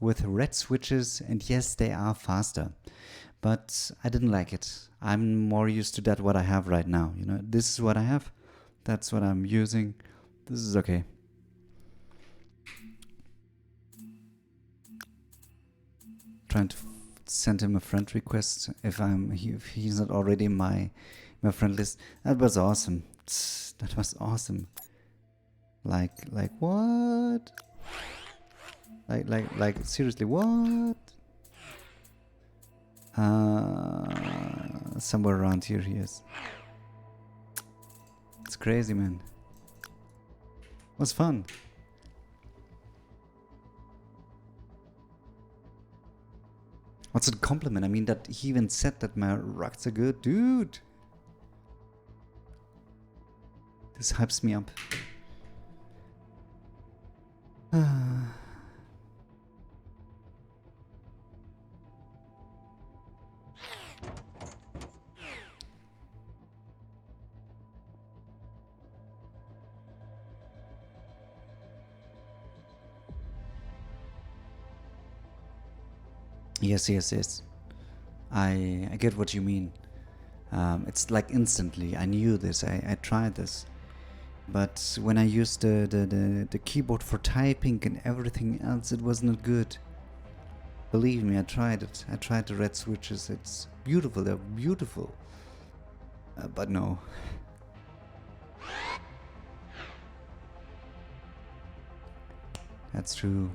with red switches, and yes, they are faster. But I didn't like it. I'm more used to that what I have right now. You know, this is what I have. That's what I'm using. This is okay. Trying to send him a friend request if he's not already in my friend list. That was awesome. That was awesome. Like what? Like seriously, what? Somewhere around here he is. It's crazy, man. It was fun. What's a compliment? I mean, that he even said that my rugs are good, dude. This hypes me up. Yes. I get what you mean. It's like instantly. I knew this. I tried this. But when I used the keyboard for typing and everything else, it was not good. Believe me, I tried it. I tried the red switches. It's beautiful. They're beautiful. But no. That's true.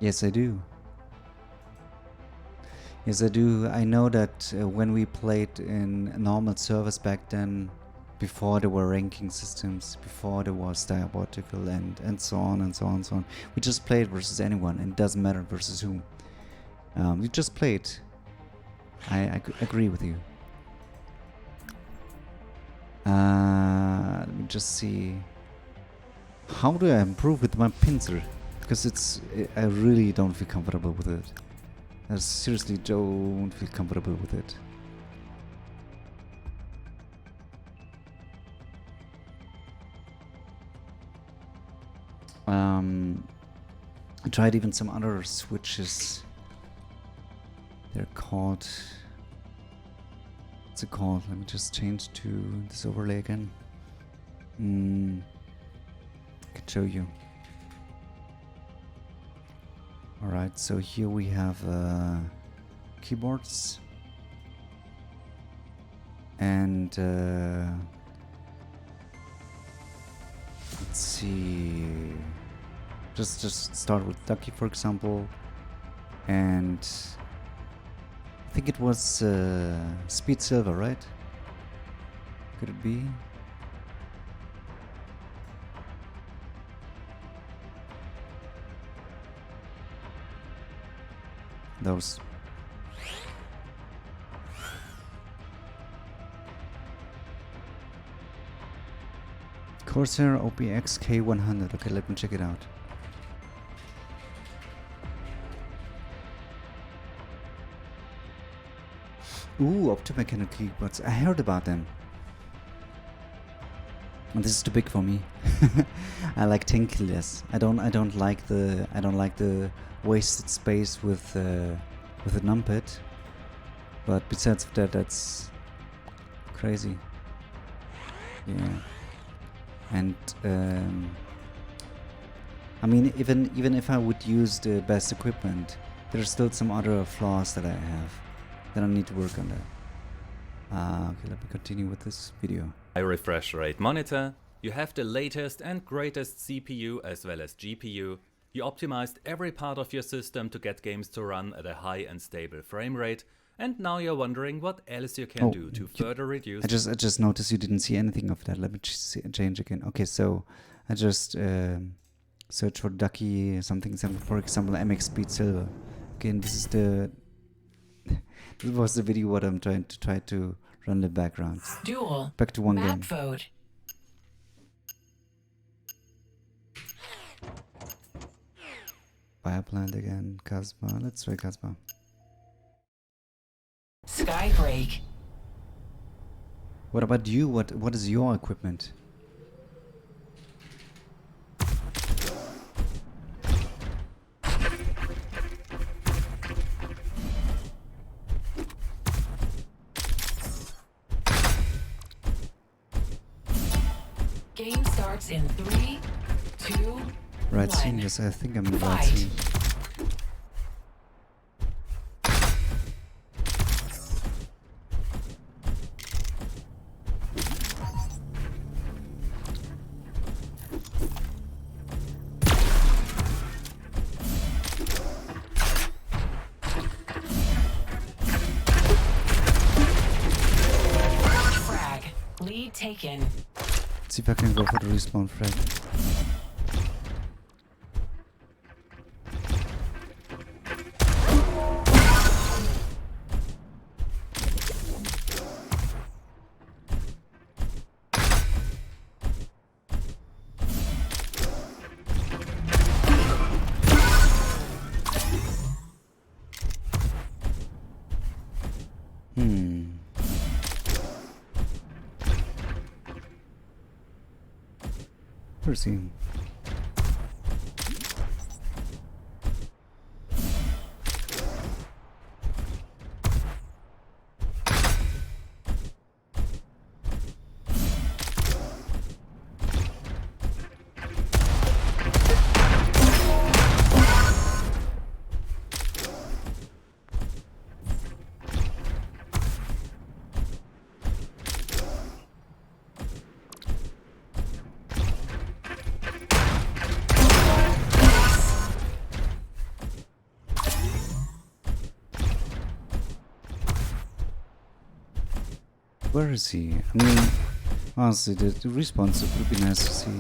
Yes, I do. Yes, I do. I know that when we played in normal servers back then, before there were ranking systems, before there was diabolical and so on and so on and so on, we just played versus anyone, and it doesn't matter versus whom. We just played. I agree with you. Let me just see. How do I improve with my pincer? Because I really don't feel comfortable with it. I seriously don't feel comfortable with it. I tried even some other switches. They're called... What's it called? Let me just change to this overlay again. I can show you. Alright, so here we have keyboards and let's see, just start with Ducky, for example, and I think it was Speed Silver, right? Could it be? Those. Corsair OPX K100. Okay, let me check it out. Ooh, optomechanical keyboards. I heard about them. And this is too big for me. I like tankless. I don't like the wasted space with the numpad. But besides that, that's crazy. Yeah. And I mean, even if I would use the best equipment, there's still some other flaws that I have that I need to work on that. Okay, let me continue with this video. High refresh rate monitor, you have the latest and greatest CPU as well as GPU, you optimized every part of your system to get games to run at a high and stable frame rate, and now you're wondering what else you can do to further reduce... I just noticed you didn't see anything of that. Let me change again. Okay, so I just search for Ducky something, for example, MX Speed Silver. Again, this is the... This was the video what I'm trying to run the background. Duel. Back to one Map game. vote. Bioplant again. Casbah. Let's try Casbah. SKYBREAK. What about you? What is your equipment? Game starts in 3, 2, Right 1. scene, yes, I think I'm in the right Fight. scene. Frag. Lead taken. Let's see if I can go for the respawn frag. Proceed. Where is he? I mean, honestly, the response would be nice to see.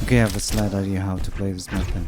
Okay, I have a slight idea how to play this map then.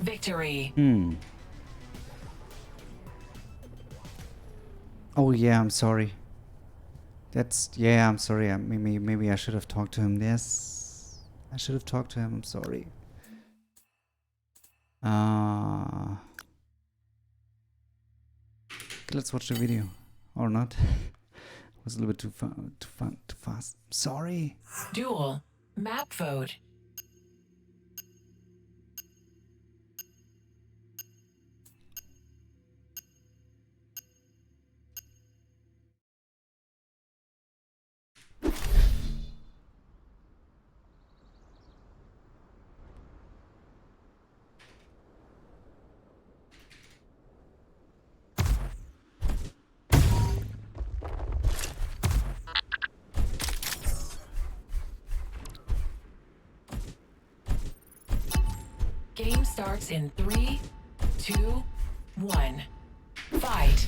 Victory. Oh yeah, I'm sorry. I'm sorry. Maybe I should have talked to him. Yes, I should have talked to him. I'm sorry. Okay, let's watch the video, or not. It was a little bit too fast. I'm sorry. Duel. Map vote. Game starts in 3, 2, 1. Fight.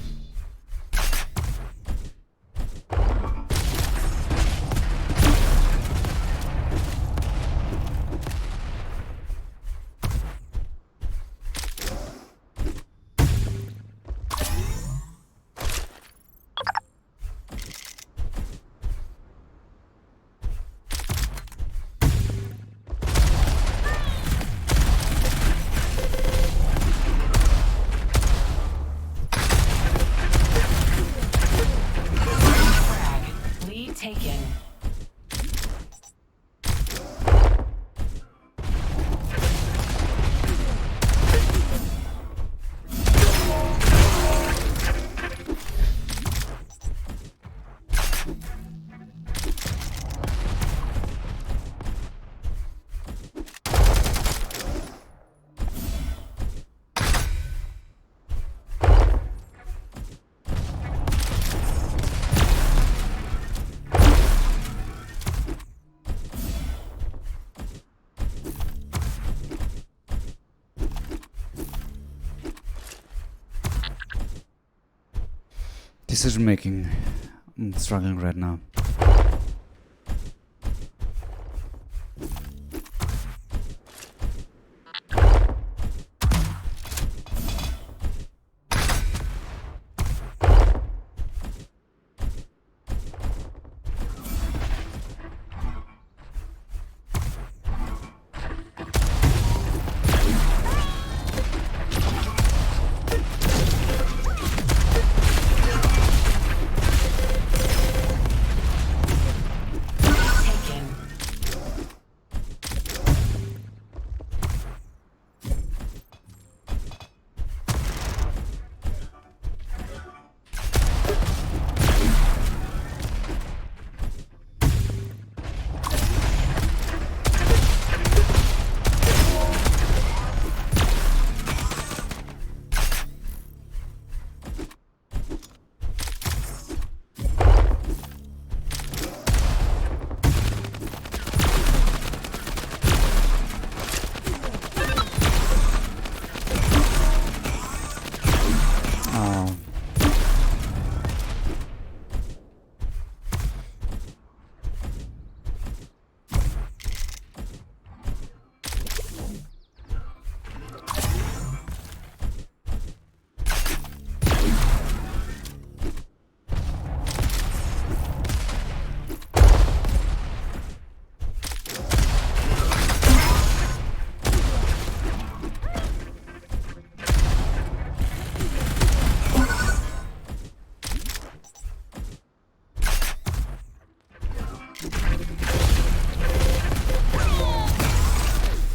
Taken. Decision making. I'm struggling right now.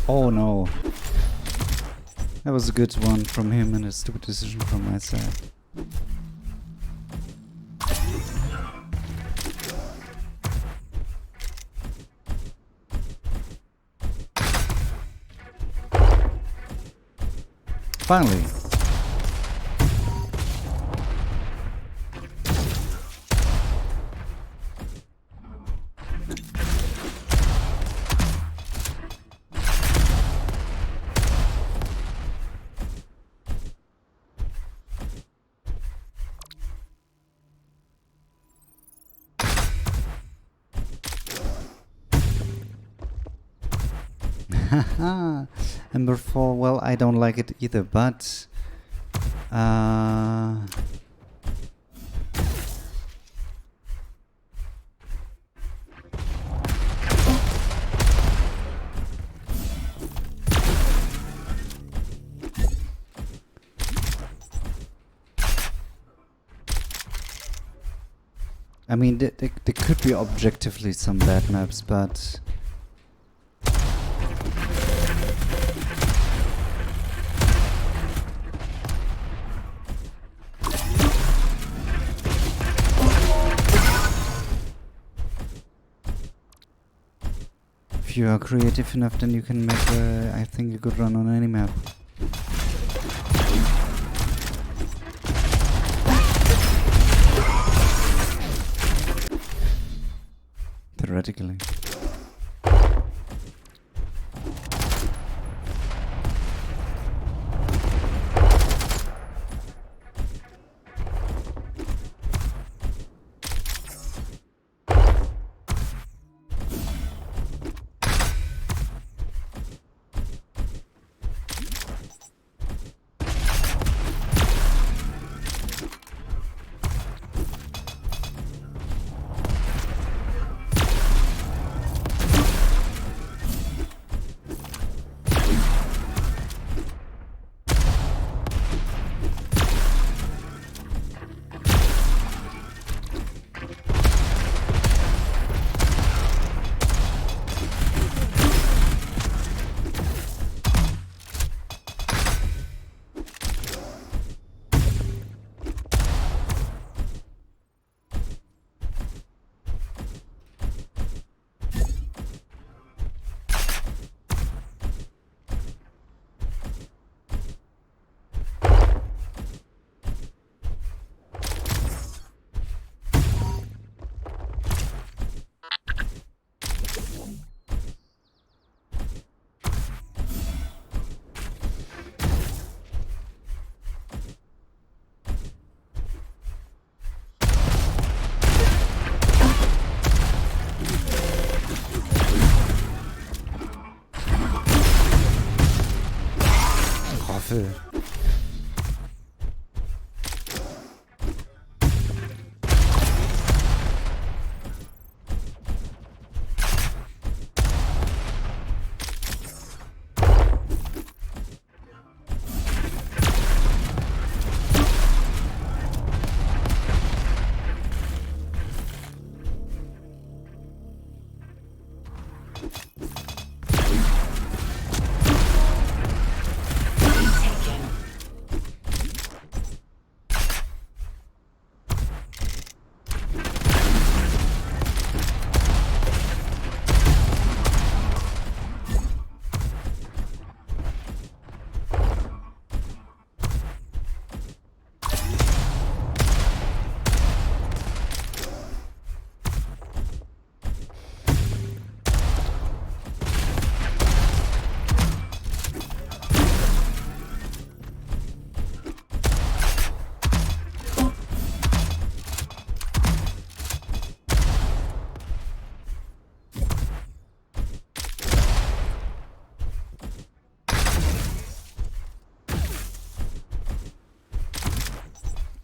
Oh no. That was a good one from him and a stupid decision from my side. Finally. Haha, Ember 4, well, I don't like it either, but I mean, there could be objectively some bad maps, but if you are creative enough, then you can make I think a good run on any map. Theoretically. Raffel.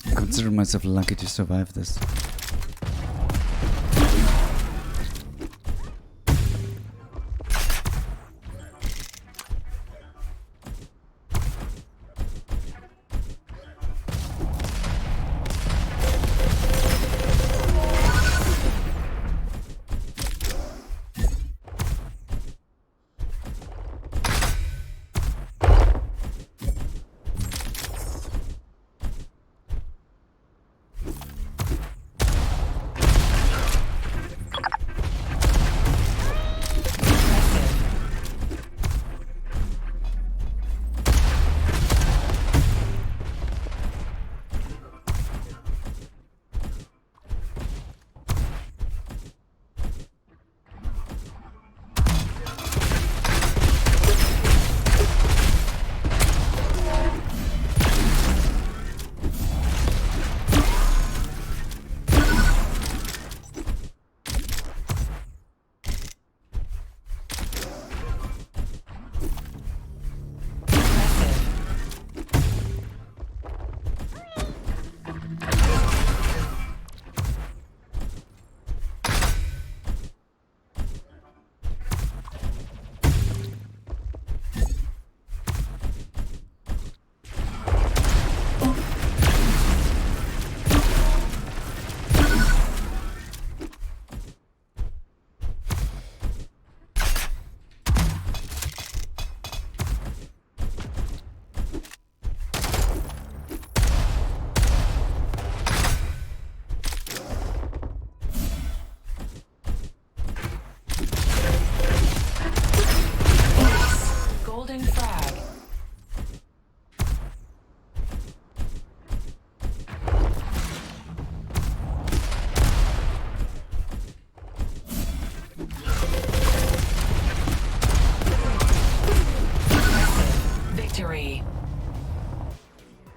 I consider myself lucky to survive this.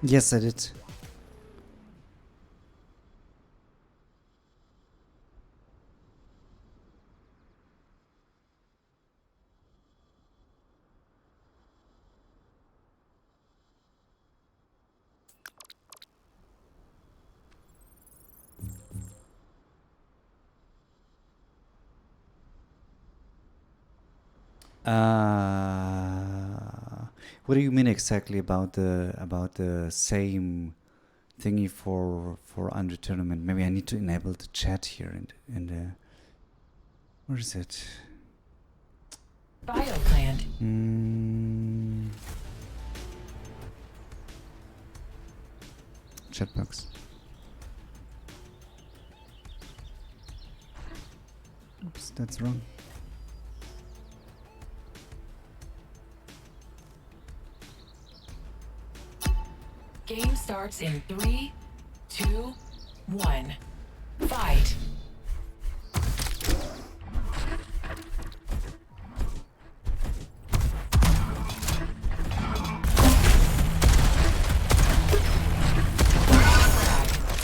Yes, I did. What do you mean exactly about the same thingy for under tournament? Maybe I need to enable the chat here in the. Where is it? Bioplant. Chat box. Oops, that's wrong. Game starts in 3, 2, 1. Fight.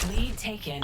Lead taken.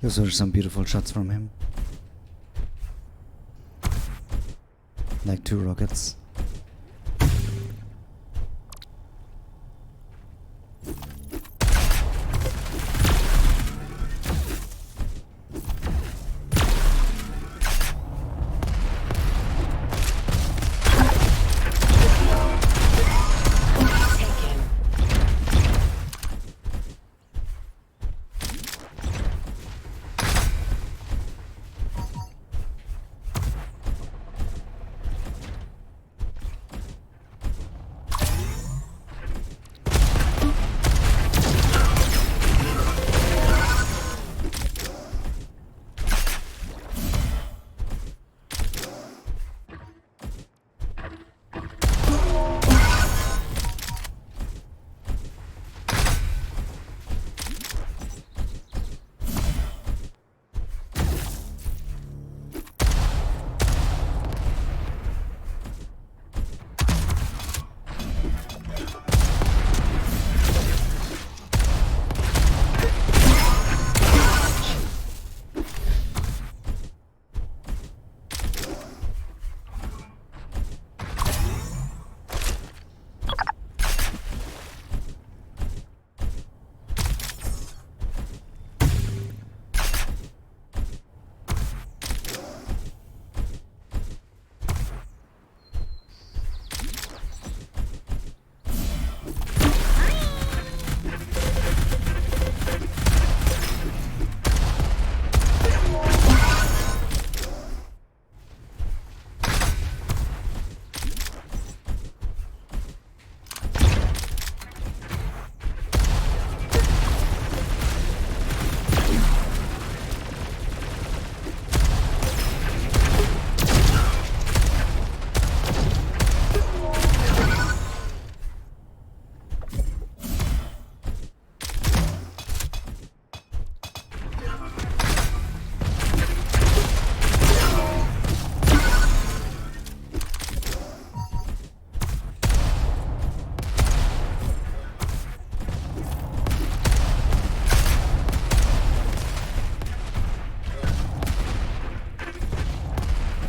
Those were some beautiful shots from him. Like 2 rockets.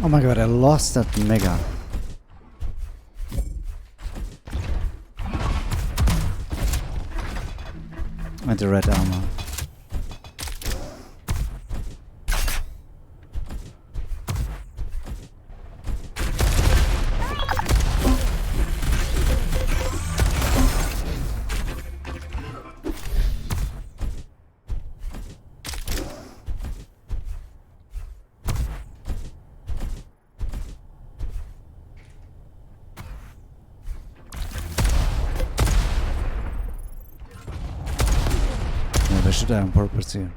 Oh my god, I lost that mega. And the red armor. I should die on purpose here.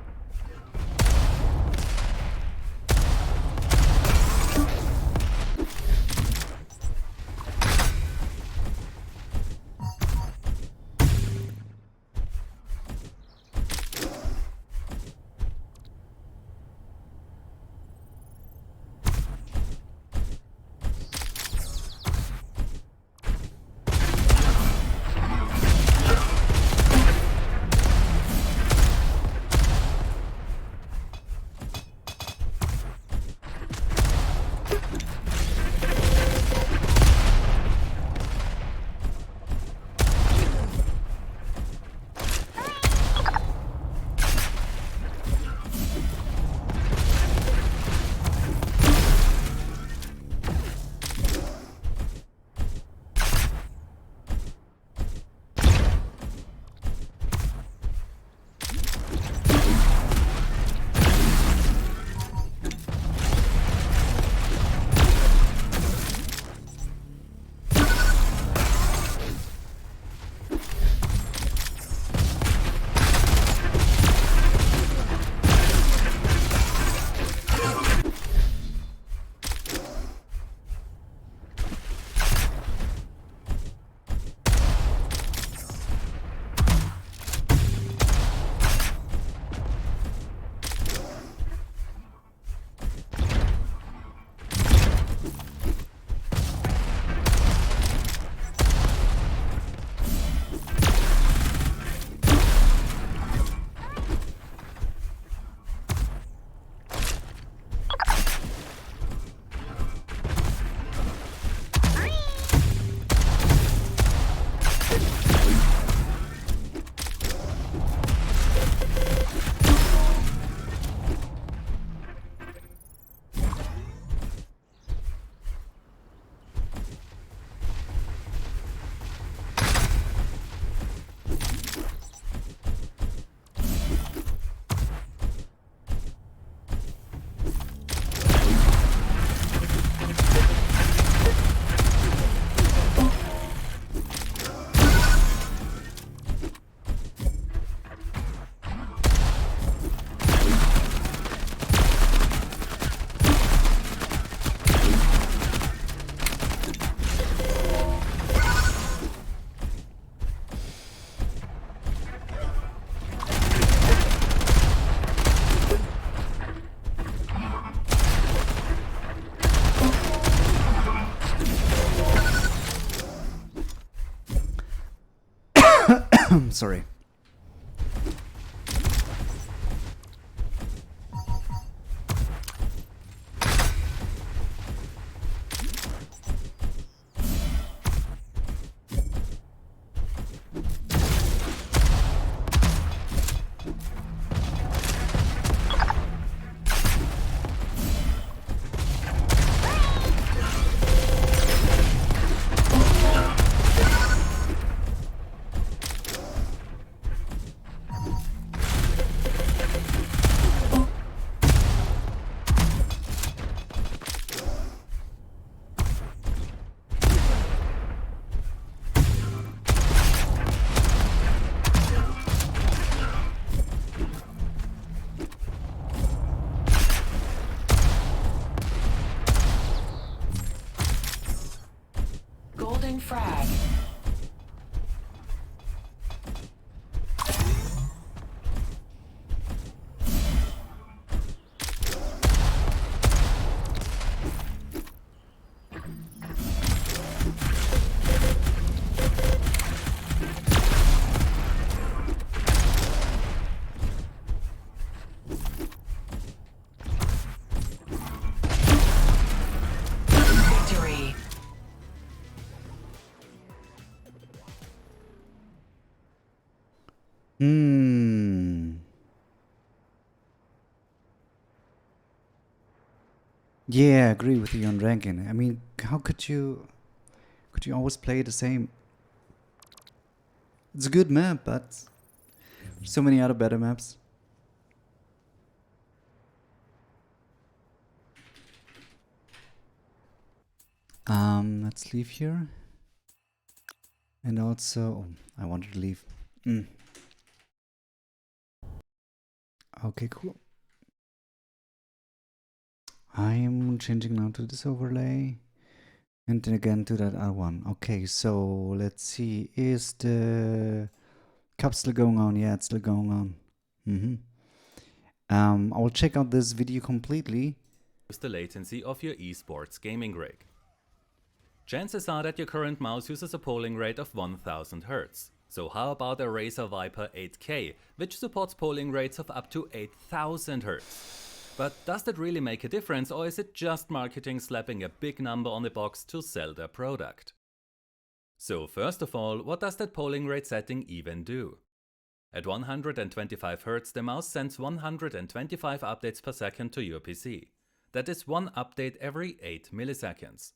Sorry. Hmm. Yeah, I agree with you on ranking. I mean, how could you always play the same? It's a good map, but so many other better maps. Let's leave here. And also, I wanted to leave. Okay, cool. I'm changing now to this overlay. And then again to that other one. Okay, so let's see. Is the cup still going on? Yeah, it's still going on. I will check out this video completely. Use the latency of your esports gaming rig. Chances are that your current mouse uses a polling rate of 1000 Hz. So how about a Razer Viper 8K, which supports polling rates of up to 8000 Hz? But does that really make a difference, or is it just marketing slapping a big number on the box to sell their product? So first of all, what does that polling rate setting even do? At 125 Hz, the mouse sends 125 updates per second to your PC. That is one update every 8 milliseconds.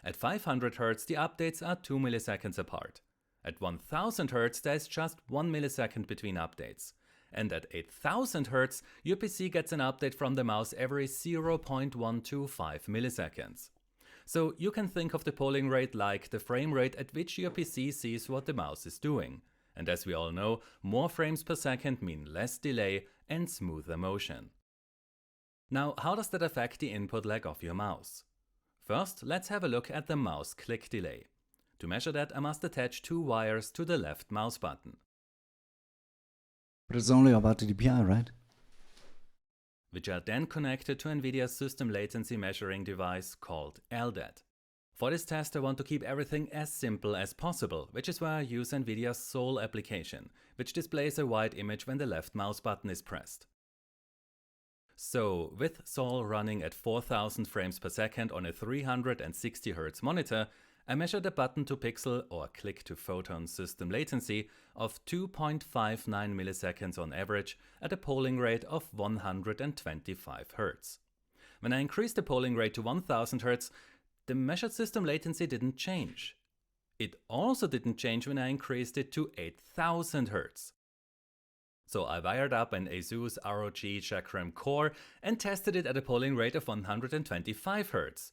At 500 Hz, the updates are 2 milliseconds apart. At 1000 Hz, there is just 1 millisecond between updates. And at 8000 Hz, your PC gets an update from the mouse every 0.125 milliseconds. So you can think of the polling rate like the frame rate at which your PC sees what the mouse is doing. And as we all know, more frames per second mean less delay and smoother motion. Now, how does that affect the input lag of your mouse? First, let's have a look at the mouse click delay. To measure that, I must attach 2 wires to the left mouse button. But it's only about the DPI, right? Which are then connected to NVIDIA's system latency measuring device called LDAT. For this test I want to keep everything as simple as possible, which is why I use NVIDIA's Sol application, which displays a white image when the left mouse button is pressed. So, with Sol running at 4000 frames per second on a 360 Hz monitor, I measured the button to pixel or click to photon system latency of 2.59 milliseconds on average at a polling rate of 125 Hz. When I increased the polling rate to 1000 Hz, the measured system latency didn't change. It also didn't change when I increased it to 8000 Hz. So I wired up an ASUS ROG Chakram core and tested it at a polling rate of 125 Hz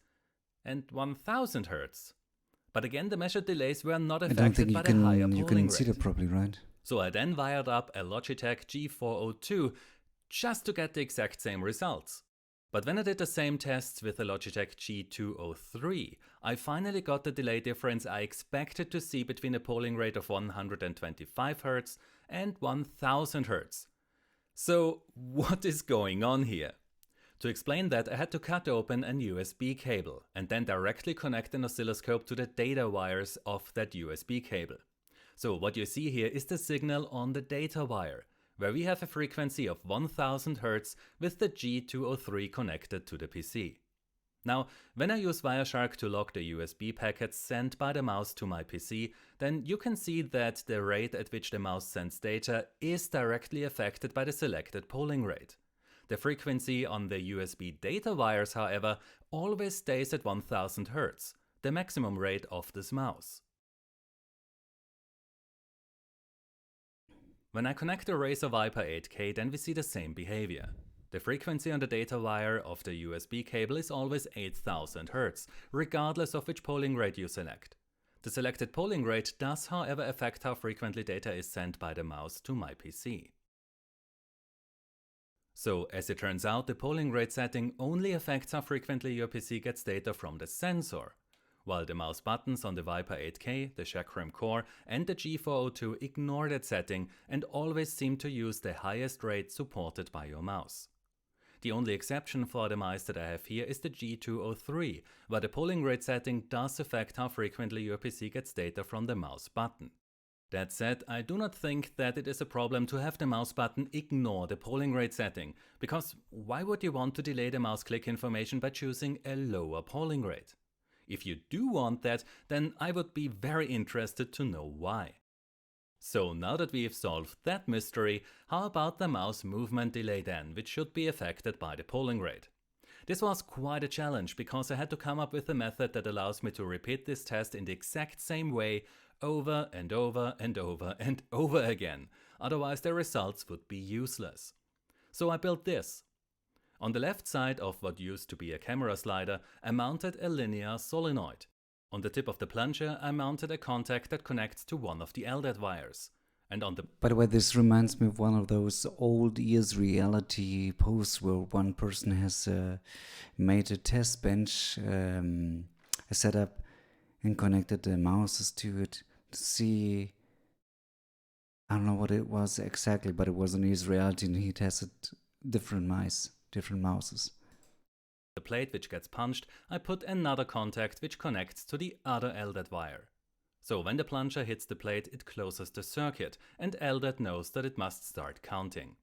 and 1000 Hz. But again, the measured delays were not affected by the higher polling you can rate. see that properly, right? So I then wired up a Logitech G402 just to get the exact same results. But when I did the same tests with the Logitech G203, I finally got the delay difference I expected to see between a polling rate of 125 Hz and 1000 Hz. So what is going on here? To explain that, I had to cut open an USB cable and then directly connect an oscilloscope to the data wires of that USB cable. So what you see here is the signal on the data wire, where we have a frequency of 1000 Hz with the G203 connected to the PC. Now, when I use Wireshark to log the USB packets sent by the mouse to my PC, then you can see that the rate at which the mouse sends data is directly affected by the selected polling rate. The frequency on the USB data wires, however, always stays at 1000 Hz, the maximum rate of this mouse. When I connect the Razer Viper 8K, then we see the same behavior. The frequency on the data wire of the USB cable is always 8000 Hz, regardless of which polling rate you select. The selected polling rate does, however, affect how frequently data is sent by the mouse to my PC. So, as it turns out, the polling rate setting only affects how frequently your PC gets data from the sensor, while the mouse buttons on the Viper 8K, the Chakram core and the G402 ignore that setting and always seem to use the highest rate supported by your mouse. The only exception for the mice that I have here is the G203, where the polling rate setting does affect how frequently your PC gets data from the mouse button. That said, I do not think that it is a problem to have the mouse button ignore the polling rate setting, because why would you want to delay the mouse click information by choosing a lower polling rate? If you do want that, then I would be very interested to know why. So now that we've solved that mystery, how about the mouse movement delay then, which should be affected by the polling rate? This was quite a challenge because I had to come up with a method that allows me to repeat this test in the exact same way over and over and over and over again, otherwise the results would be useless. So I built this. On the left side of what used to be a camera slider, I mounted a linear solenoid. On the tip of the plunger, I mounted a contact that connects to one of the LDAT wires. And on the By the way, this reminds me of one of those old years reality posts where one person has made a test bench, a setup, and connected the mouses to it to see. I don't know what it was exactly, but it was an years reality, and he tested different mouses. The plate which gets punched, I put another contact which connects to the other LDAT wire. So when the plunger hits the plate, it closes the circuit, and LDAT knows that it must start counting.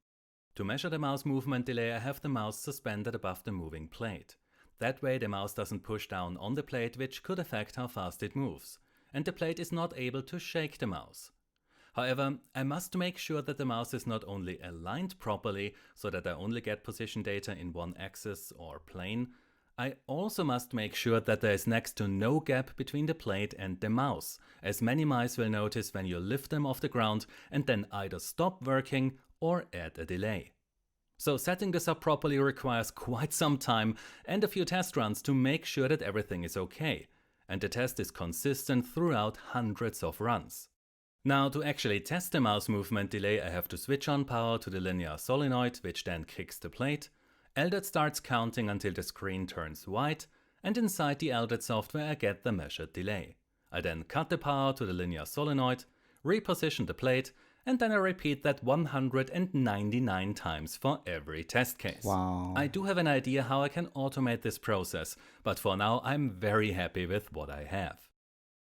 To measure the mouse movement delay, I have the mouse suspended above the moving plate. That way the mouse doesn't push down on the plate, which could affect how fast it moves, and the plate is not able to shake the mouse. However, I must make sure that the mouse is not only aligned properly, so that I only get position data in one axis or plane, I also must make sure that there is next to no gap between the plate and the mouse, as many mice will notice when you lift them off the ground and then either stop working or add a delay. So setting this up properly requires quite some time and a few test runs to make sure that everything is okay, and the test is consistent throughout hundreds of runs. Now, to actually test the mouse movement delay, I have to switch on power to the linear solenoid, which then kicks the plate. LDAT starts counting until the screen turns white, and inside the LDAT software I get the measured delay. I then cut the power to the linear solenoid, reposition the plate, and then I repeat that 199 times for every test case. Wow. I do have an idea how I can automate this process, but for now I'm very happy with what I have.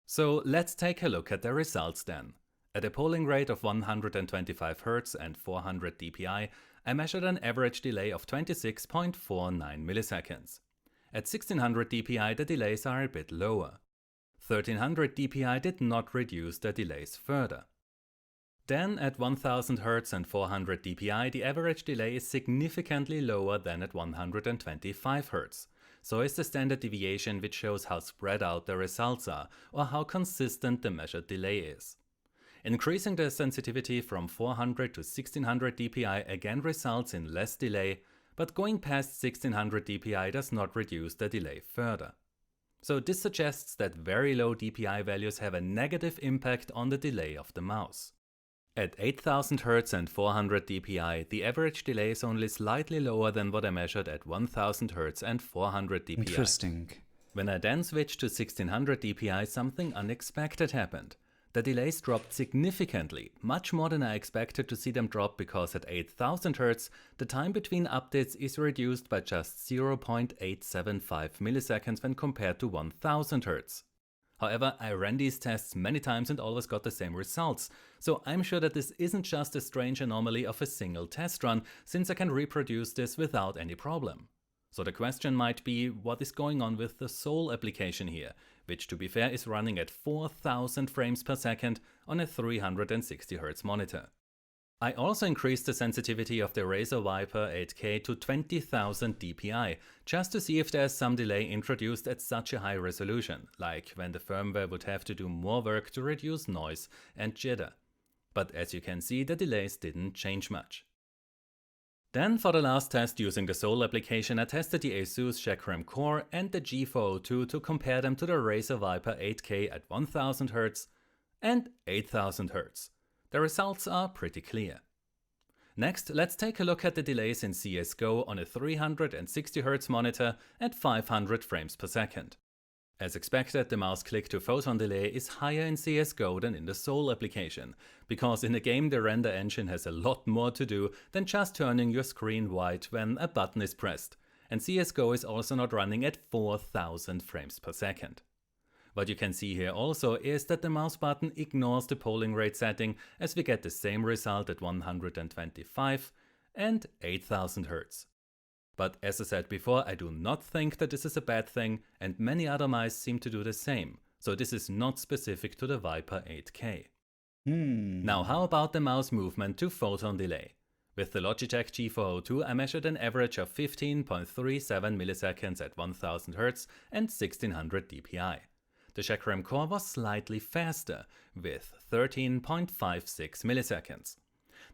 So let's take a look at the results then. At a polling rate of 125 Hz and 400 dpi, I measured an average delay of 26.49 milliseconds. At 1600 dpi the delays are a bit lower. 1300 dpi did not reduce the delays further. Then at 1000 Hz and 400 dpi the average delay is significantly lower than at 125 Hz. So is the standard deviation, which shows how spread out the results are or how consistent the measured delay is. Increasing the sensitivity from 400 to 1600 dpi again results in less delay, but going past 1600 dpi does not reduce the delay further. So this suggests that very low dpi values have a negative impact on the delay of the mouse. At 8000 Hz and 400 dpi, the average delay is only slightly lower than what I measured at 1000 Hz and 400 dpi. Interesting. When I then switched to 1600 dpi, something unexpected happened. The delays dropped significantly, much more than I expected to see them drop, because at 8000 Hz, the time between updates is reduced by just 0.875 milliseconds when compared to 1000 Hz. However, I ran these tests many times and always got the same results, so I'm sure that this isn't just a strange anomaly of a single test run, since I can reproduce this without any problem. So the question might be, what is going on with the Soul application here, which to be fair is running at 4000 frames per second on a 360 Hz monitor. I also increased the sensitivity of the Razer Viper 8K to 20,000 dpi, just to see if there's some delay introduced at such a high resolution, like when the firmware would have to do more work to reduce noise and jitter. But as you can see, the delays didn't change much. Then for the last test using the Soul application, I tested the ASUS Chakram Core and the G402 to compare them to the Razer Viper 8K at 1000 Hz and 8000 Hz. The results are pretty clear. Next, let's take a look at the delays in CSGO on a 360 Hz monitor at 500 frames per second. As expected, the mouse click to photon delay is higher in CSGO than in the Soul application, because in the game the render engine has a lot more to do than just turning your screen white when a button is pressed, and CSGO is also not running at 4000 frames per second. What you can see here also is that the mouse button ignores the polling rate setting, as we get the same result at 125 and 8000 Hz. But as I said before, I do not think that this is a bad thing, and many other mice seem to do the same, so this is not specific to the Viper 8K. Now how about the mouse movement to photon delay? With the Logitech G402 I measured an average of 15.37 milliseconds at 1000 Hz and 1600 dpi. The Chakram core was slightly faster, with 13.56 milliseconds.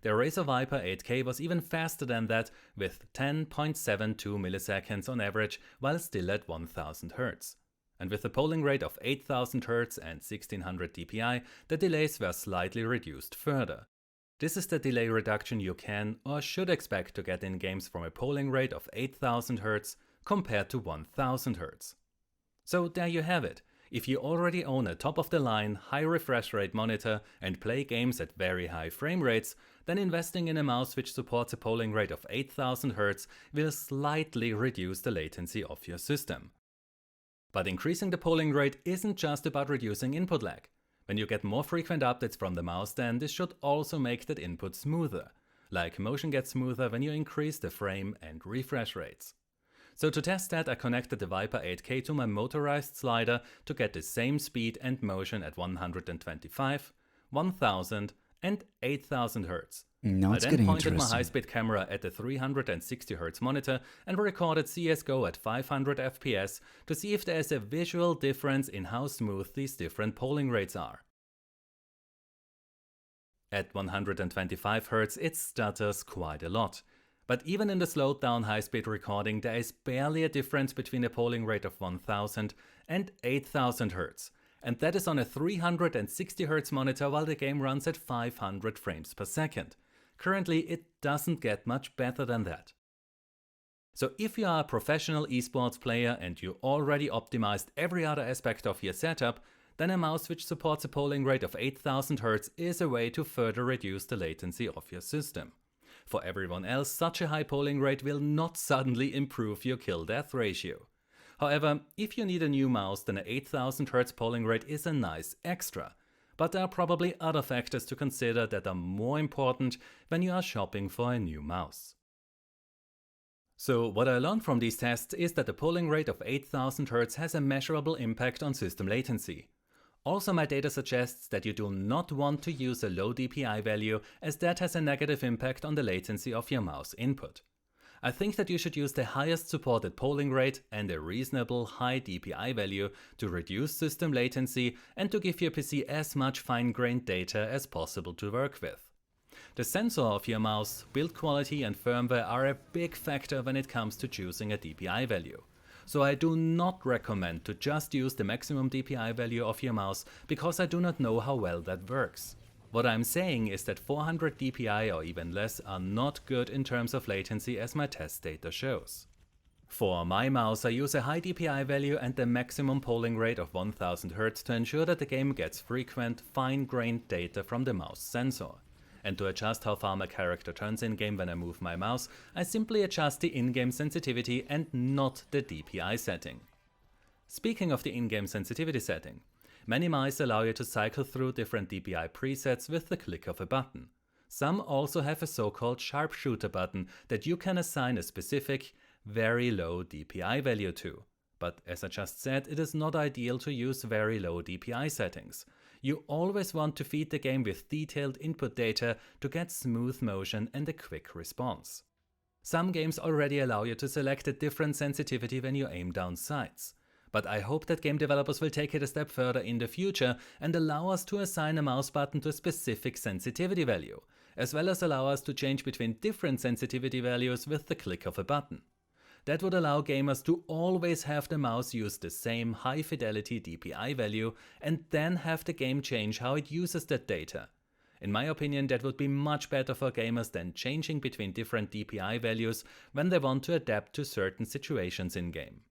The Razer Viper 8K was even faster than that, with 10.72 milliseconds on average, while still at 1000 Hz. And with a polling rate of 8000 Hz and 1600 dpi, the delays were slightly reduced further. This is the delay reduction you can or should expect to get in games from a polling rate of 8000 Hz compared to 1000 Hz. So there you have it. If you already own a top-of-the-line, high refresh rate monitor and play games at very high frame rates, then investing in a mouse which supports a polling rate of 8000 Hz will slightly reduce the latency of your system. But increasing the polling rate isn't just about reducing input lag. When you get more frequent updates from the mouse, then this should also make that input smoother. Like motion gets smoother when you increase the frame and refresh rates. So to test that, I connected the Viper 8K to my motorized slider to get the same speed and motion at 125, 1000 and 8000 Hz. Now it's I then getting pointed my interesting. high-speed camera at the 360 Hz monitor and recorded CSGO at 500 FPS to see if there is a visual difference in how smooth these different polling rates are. At 125 Hz it stutters quite a lot. But even in the slowed down high-speed recording there is barely a difference between a polling rate of 1000 and 8000 Hz. And that is on a 360 Hz monitor while the game runs at 500 frames per second. Currently it doesn't get much better than that. So if you are a professional esports player and you already optimized every other aspect of your setup, then a mouse which supports a polling rate of 8000 Hz is a way to further reduce the latency of your system. For everyone else, such a high polling rate will not suddenly improve your kill-death ratio. However, if you need a new mouse, then an 8000 Hz polling rate is a nice extra. But there are probably other factors to consider that are more important when you are shopping for a new mouse. So what I learned from these tests is that a polling rate of 8000 Hz has a measurable impact on system latency. Also, my data suggests that you do not want to use a low DPI value, as that has a negative impact on the latency of your mouse input. I think that you should use the highest supported polling rate and a reasonable high DPI value to reduce system latency and to give your PC as much fine-grained data as possible to work with. The sensor of your mouse, build quality and firmware are a big factor when it comes to choosing a DPI value. So I do not recommend to just use the maximum DPI value of your mouse because I do not know how well that works. What I'm saying is that 400 dpi or even less are not good in terms of latency as my test data shows. For my mouse I use a high DPI value and the maximum polling rate of 1000 Hz to ensure that the game gets frequent, fine-grained data from the mouse sensor. And to adjust how far my character turns in-game when I move my mouse, I simply adjust the in-game sensitivity and not the DPI setting. Speaking of the in-game sensitivity setting, many mice allow you to cycle through different DPI presets with the click of a button. Some also have a so-called sharpshooter button that you can assign a specific, very low DPI value to. But as I just said, it is not ideal to use very low DPI settings. You always want to feed the game with detailed input data to get smooth motion and a quick response. Some games already allow you to select a different sensitivity when you aim down sights. But I hope that game developers will take it a step further in the future and allow us to assign a mouse button to a specific sensitivity value, as well as allow us to change between different sensitivity values with the click of a button. That would allow gamers to always have the mouse use the same high fidelity DPI value and then have the game change how it uses that data. In my opinion, that would be much better for gamers than changing between different DPI values when they want to adapt to certain situations in-game.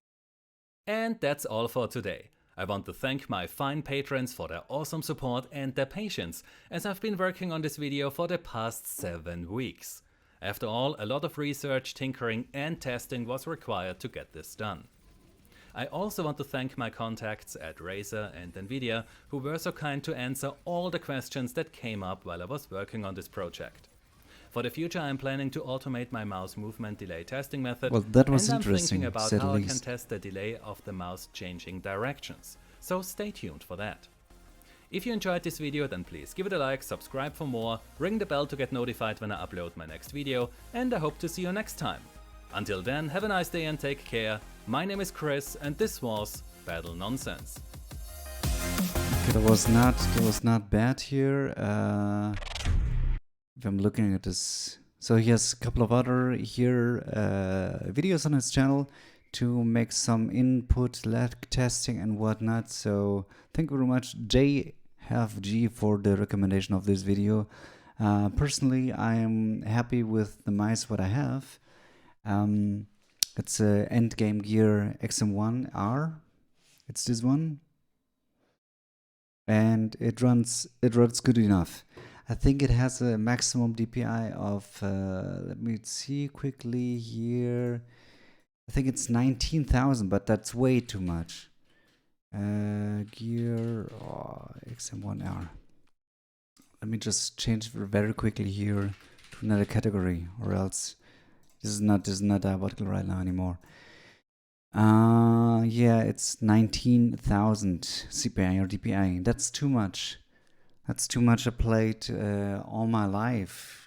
And that's all for today. I want to thank my fine patrons for their awesome support and their patience, as I've been working on this video for the past 7 weeks. After all, a lot of research, tinkering and testing was required to get this done. I also want to thank my contacts at Razer and Nvidia who were so kind to answer all the questions that came up while I was working on this project. For the future I am planning to automate my mouse movement delay testing method, Well, that was and I'm interesting, thinking about said how I can least. test the delay of the mouse changing directions, so stay tuned for that. If you enjoyed this video, then please give it a like, subscribe for more, ring the bell to get notified when I upload my next video, and I hope to see you next time. Until then, have a nice day and take care. My name is Chris, and this was Battle Nonsense. Okay, that was not bad here. If I'm looking at this, so he has a couple of other here videos on his channel to make some input, lag testing and whatnot. So thank you very much, JFG, for the recommendation of this video. Personally, I am happy with the mice what I have. It's a Endgame Gear XM1R. It's this one, and it runs good enough. I think it has a maximum DPI of let me see quickly here. I think it's 19,000, but that's way too much. Gear XM1R. Let me just change very quickly here to another category, or else this is not diabolical right now anymore. Yeah, it's 19,000 CPI or DPI. That's too much. That's too much. I played all my life.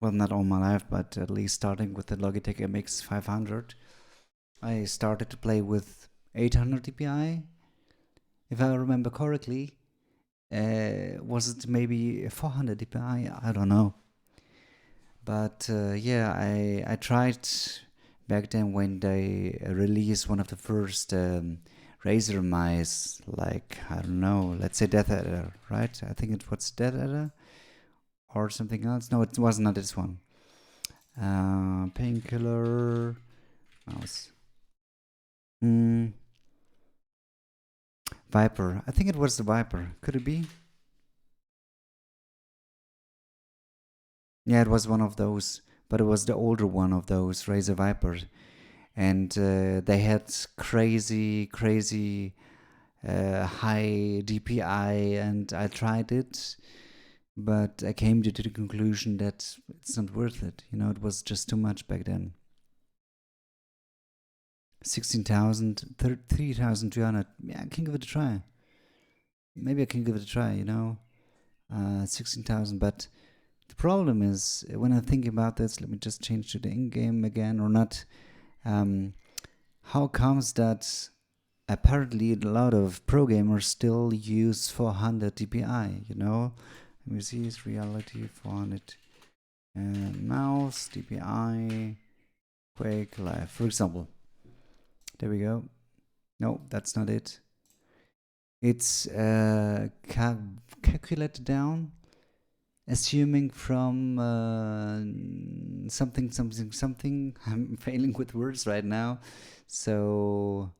Well, not all my life, but at least starting with the Logitech MX 500. I started to play with 800 DPI. If I remember correctly, was it maybe 400 DPI? I don't know. But yeah, I tried back then when they released one of the first Razer mice, like, I don't know, let's say Death Adder, right? I think it was Death Adder or something else. No, it was not this one. Painkiller mouse. Viper. I think it was the Viper. Could it be? Yeah, it was one of those, but it was the older one of those Razer Vipers. And they had crazy high DPI, and I tried it, but I came to the conclusion that it's not worth it. You know, it was just too much back then. 16,000, 3,200. Yeah, I can give it a try. Maybe I can give it a try, you know. 16,000, but the problem is, when I think about this, let me just change to the in-game again, or not. How comes that apparently a lot of pro gamers still use 400 DPI, you know? Let me see, it's reality 400 mouse, DPI, Quake Live, for example. There we go. No, that's not it. It's calculated down, assuming from something. I'm failing with words right now. So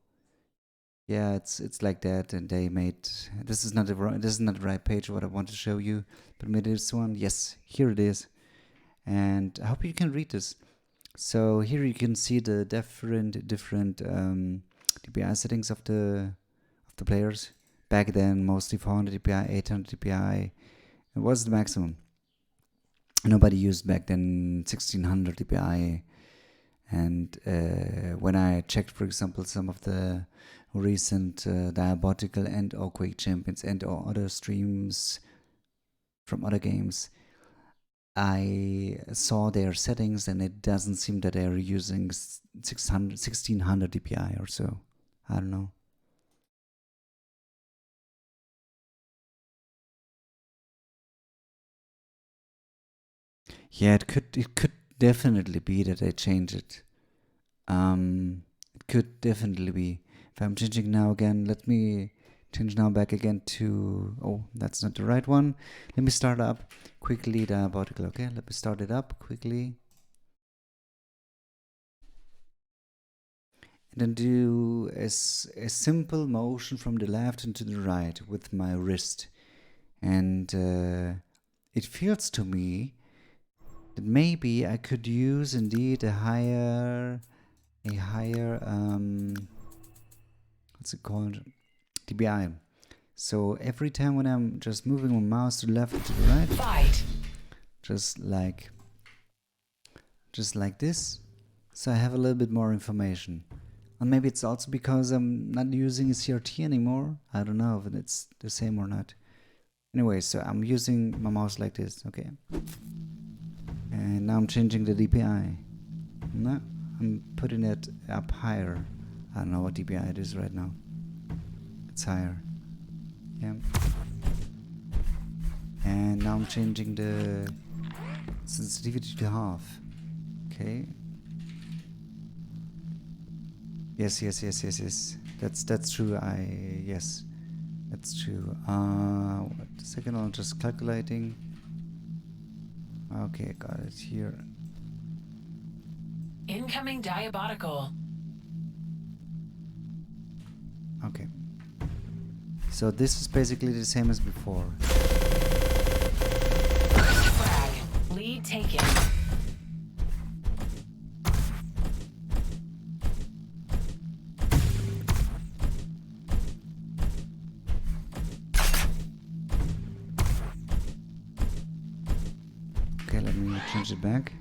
yeah, it's like that, and they made, this is not the right page what I want to show you, but maybe this one. Yes, here it is, and I hope you can read this. So here you can see the different DPI settings of the players. Back then, mostly 400 DPI, 800 DPI. It was the maximum. Nobody used back then 1600 DPI. And when I checked, for example, some of the recent Diabolical and or Quake Champions and or other streams from other games, I saw their settings, and it doesn't seem that they're using 1600 DPI or so. I don't know. Yeah, it could definitely be that they change it. It could definitely be. If I'm changing now again, let me change now back again to, oh, that's not the right one. Let me start up quickly Diabolical. Okay, let me start it up quickly. And then do a simple motion from the left and to the right with my wrist. And it feels to me that maybe I could use indeed a higher what's it called, DPI. So every time when I'm just moving my mouse to the left and to the right, Fight. just like this, so I have a little bit more information. And maybe it's also because I'm not using a CRT anymore. I don't know if it's the same or not. Anyway, so I'm using my mouse like this, okay. And now I'm changing the DPI. No, I'm putting it up higher. I don't know what DPI it is right now. It's higher. Yeah. And now I'm changing the sensitivity to half. Okay. Yes. That's true. Yes. That's true. What, the second one, just calculating. Okay, got it here. Incoming diabolical. Okay. So this is basically the same as before. First frag. Lead taken. Okay, let me change it back.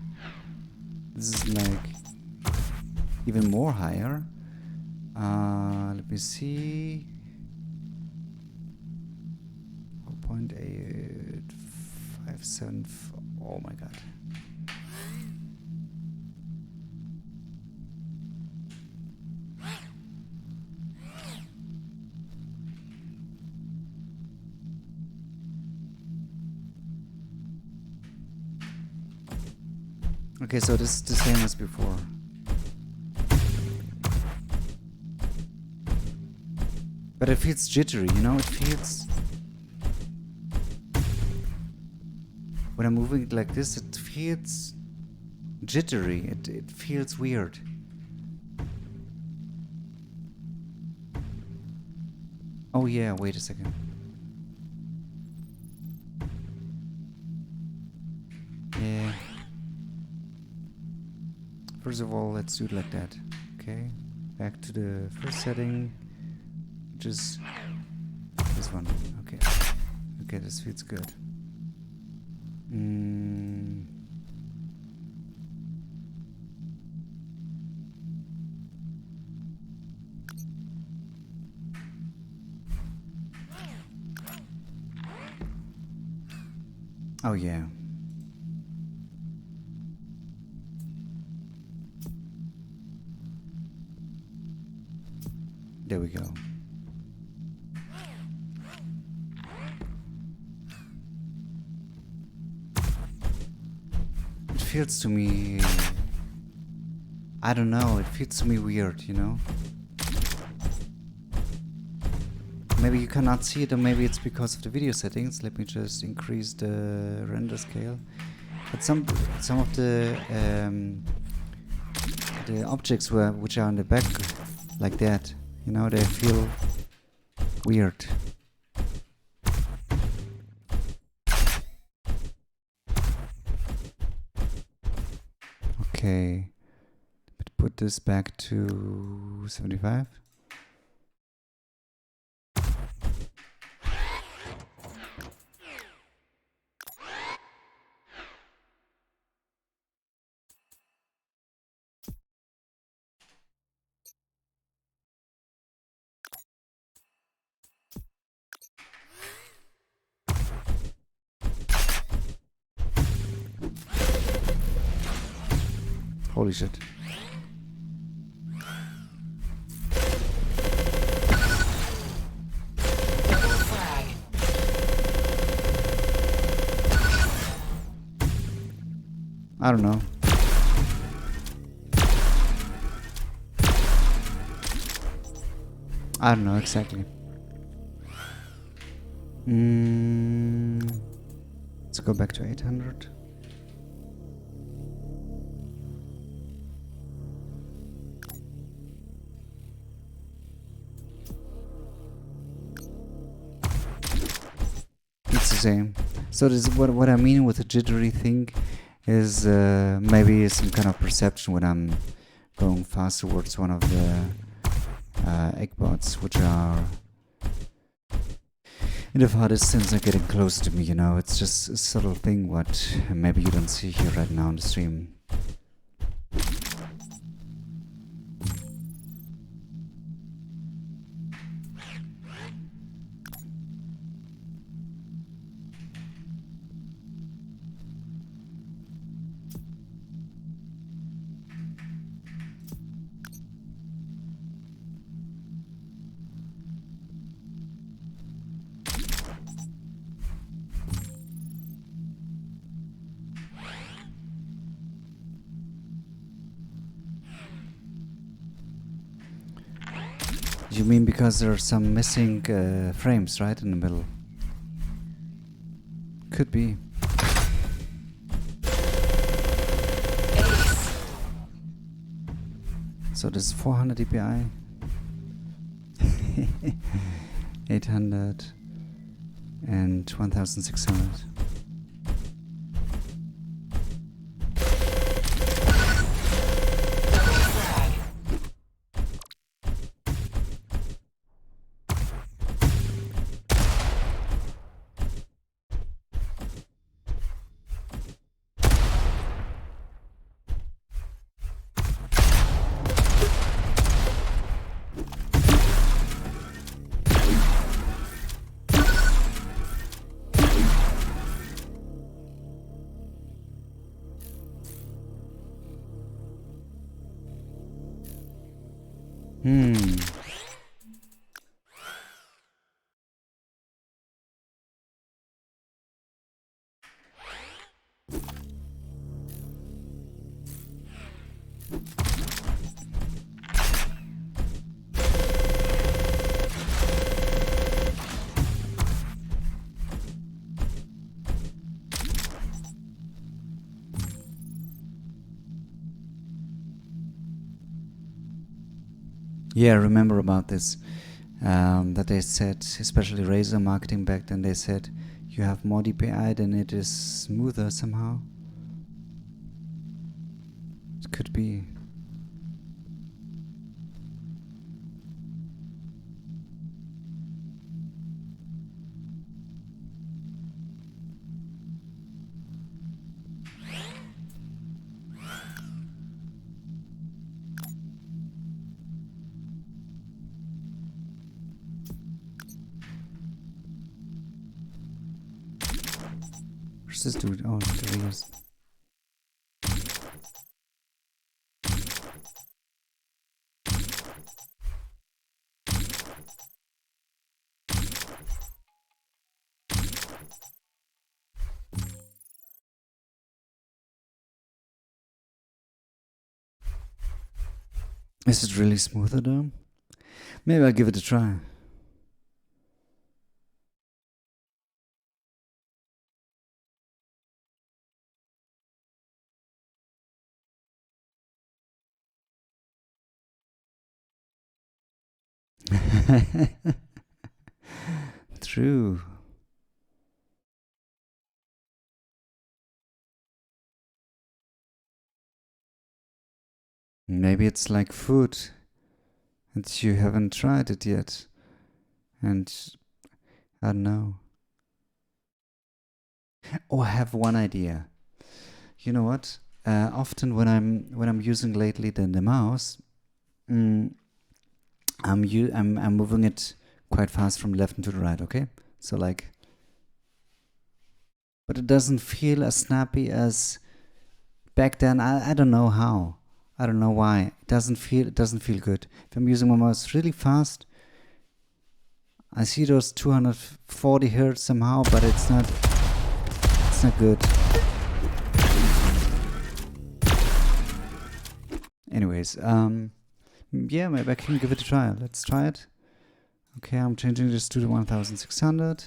This is like even more higher. Let me see. 0.857. Oh my god. Okay, so this is the same as before. But it feels jittery, you know, it feels... When I'm moving it like this, it feels jittery, it feels weird. Oh yeah, wait a second. Yeah. First of all, let's do it like that. Okay, back to the first setting, which is this one. Okay, okay, this feels good. Oh yeah. There we go. It feels to me... I don't know, it feels to me weird, you know? Maybe you cannot see it, or maybe it's because of the video settings. Let me just increase the render scale. But some of the objects which are on the back, like that, you know, they feel weird. Okay, put this back to 75. Holy shit. Double frag. I don't know. I don't know exactly. Let's go back to 800. It's the same. So this is what I mean with the jittery thing is maybe some kind of perception when I'm going fast towards one of the eggbots, which are in the far distance are getting close to me, you know. It's just a subtle thing what maybe you don't see here right now on the stream. You mean because there are some missing frames, right, in the middle? Could be. So this is 400 dpi. 800 and 1600. Yeah, I remember about this. That they said, especially Razer marketing back then, they said you have more DPI, then it is smoother somehow. It could be. Where's this dude? Oh, there he is. Is it really smoother though? Maybe I'll give it a try. True. Maybe it's like food and you haven't tried it yet. And I don't know. Oh, I have one idea. You know what? Often when I'm using lately the mouse, I'm moving it quite fast from left to the right. Okay, so like, but it doesn't feel as snappy as back then. I don't know how. I don't know why. It doesn't feel good. If I'm using my mouse really fast, I see those 240 hertz somehow, but it's not good. Anyways, yeah, maybe I can give it a try. Let's try it. Okay, I'm changing this to the 1600.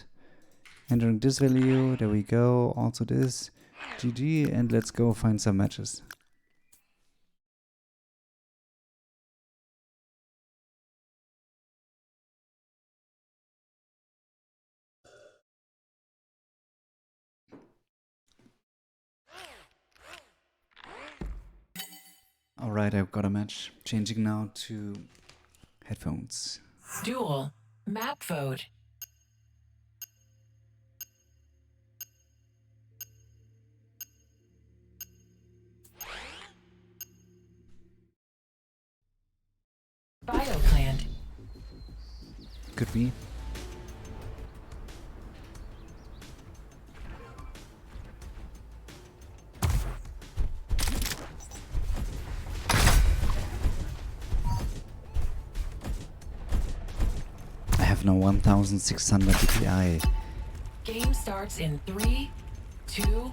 Entering this value. There we go. Also this. GG, and let's go find some matches. Alright, I've got a match. Changing now to headphones. Duel. Map vote. Bioplant. Could be. I have now 1600 dpi. Game starts in 3, 2,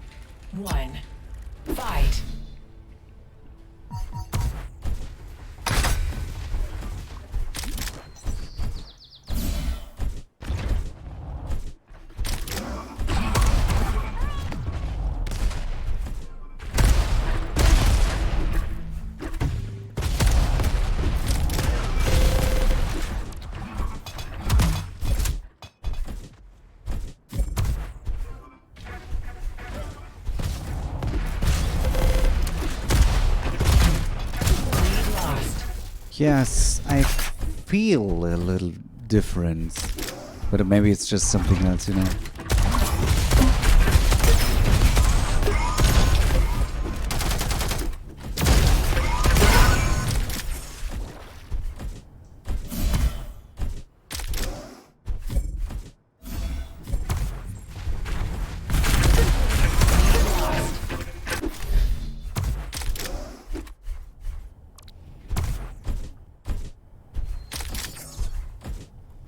1. Fight. Yes, I feel a little difference, but maybe it's just something else, you know.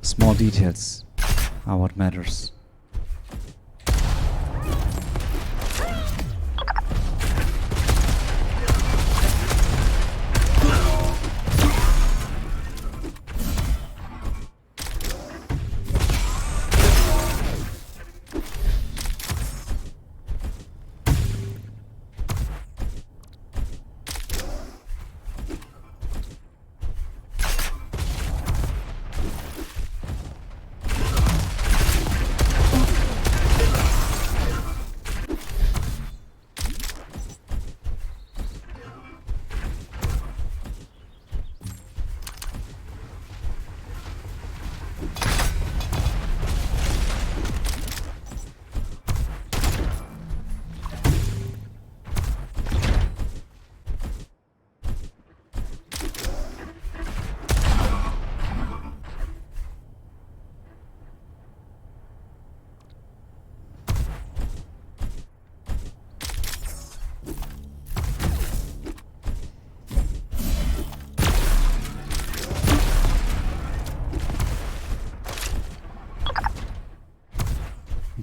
Small details are what matters.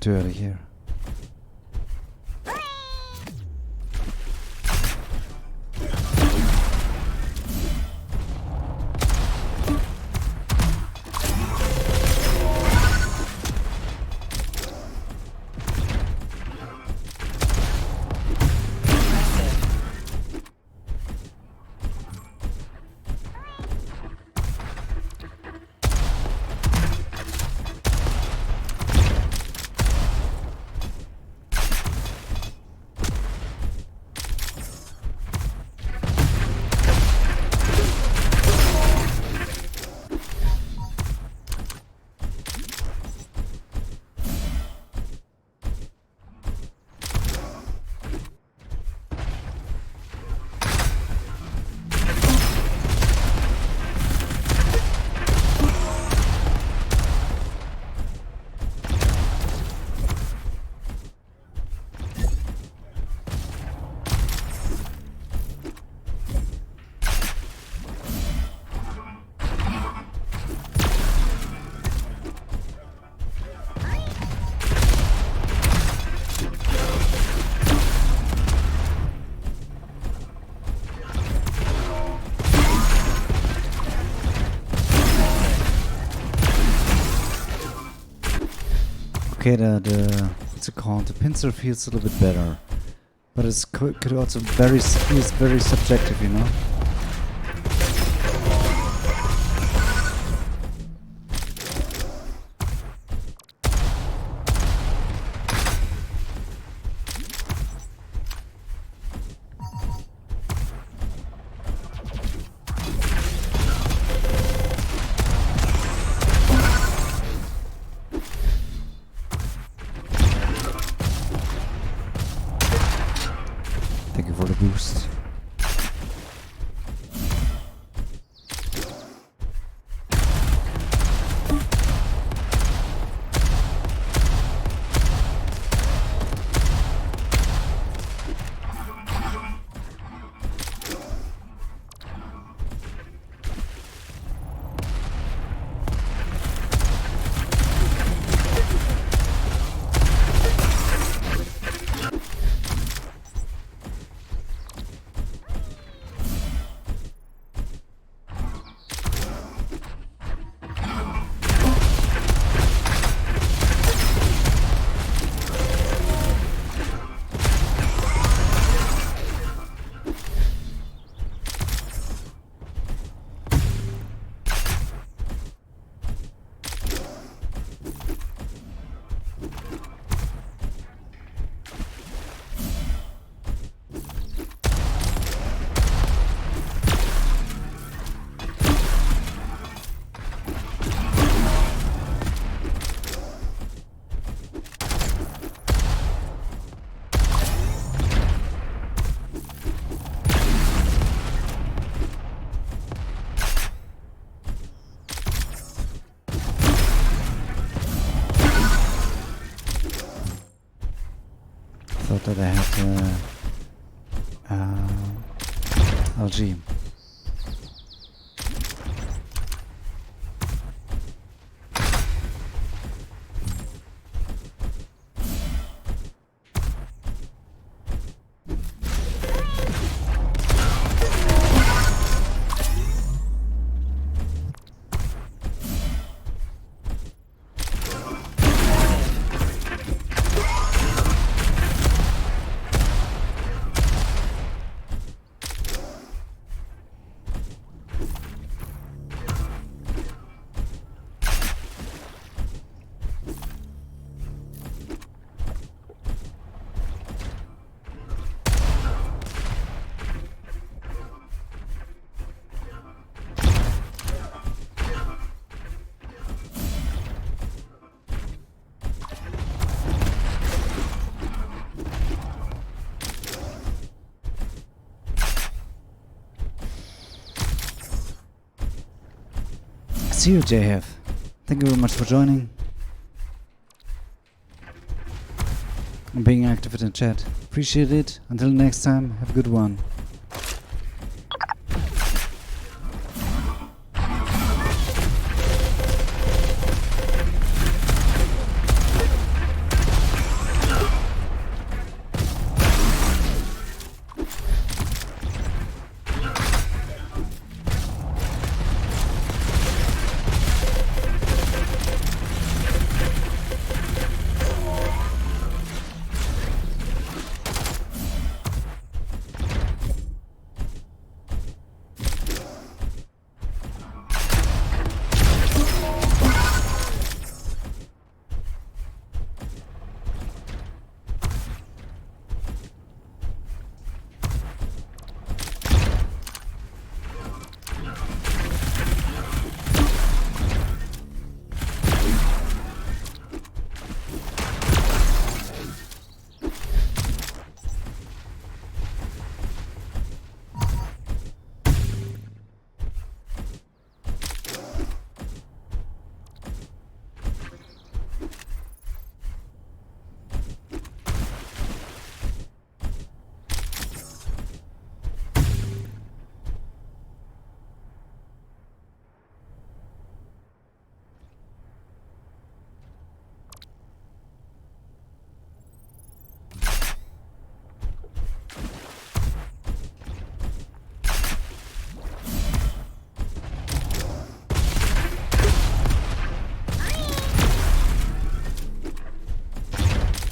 Too early here. Okay, the what's it called? The pincer feels a little bit better, but it's could also feels very subjective, you know. Thank you for the boost. thought that I had LG. See you, JF. Thank you very much for joining and being active in the chat. Appreciate it. Until next time, have a good one.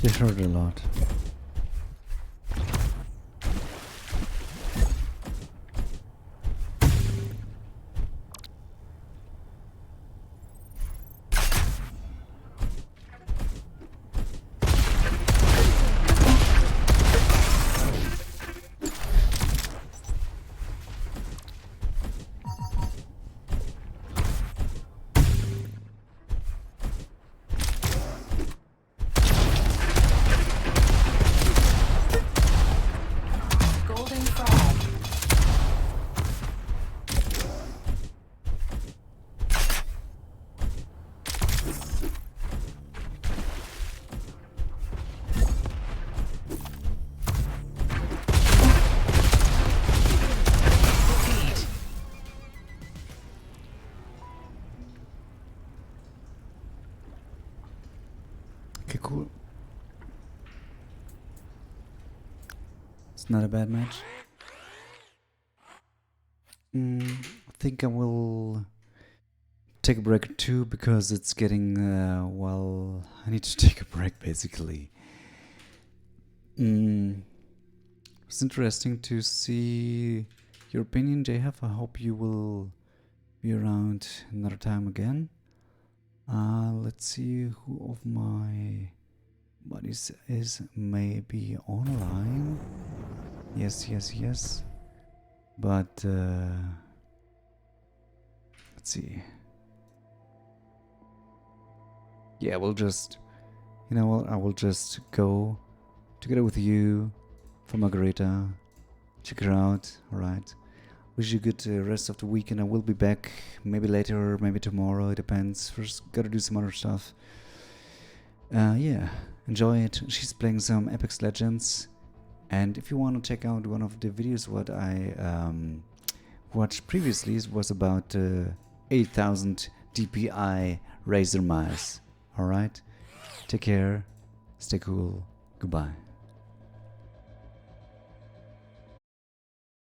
This hurt a lot. Okay, cool. It's not a bad match. I think I will take a break too, because it's getting, well, I need to take a break basically. It's interesting to see your opinion, JF. I hope you will be around another time again. Let's see who of my buddies is maybe online. Yes. But let's see. Yeah, we'll just, you know what, I will just go together with you for Margarita. Check her out, alright. Wish you a good rest of the weekend. I will be back maybe later, maybe tomorrow, it depends. First, gotta do some other stuff. Yeah, enjoy it. She's playing some Apex Legends. And if you want to check out one of the videos what I watched previously, it was about 8000 DPI Razer mice. Alright? Take care, stay cool, goodbye.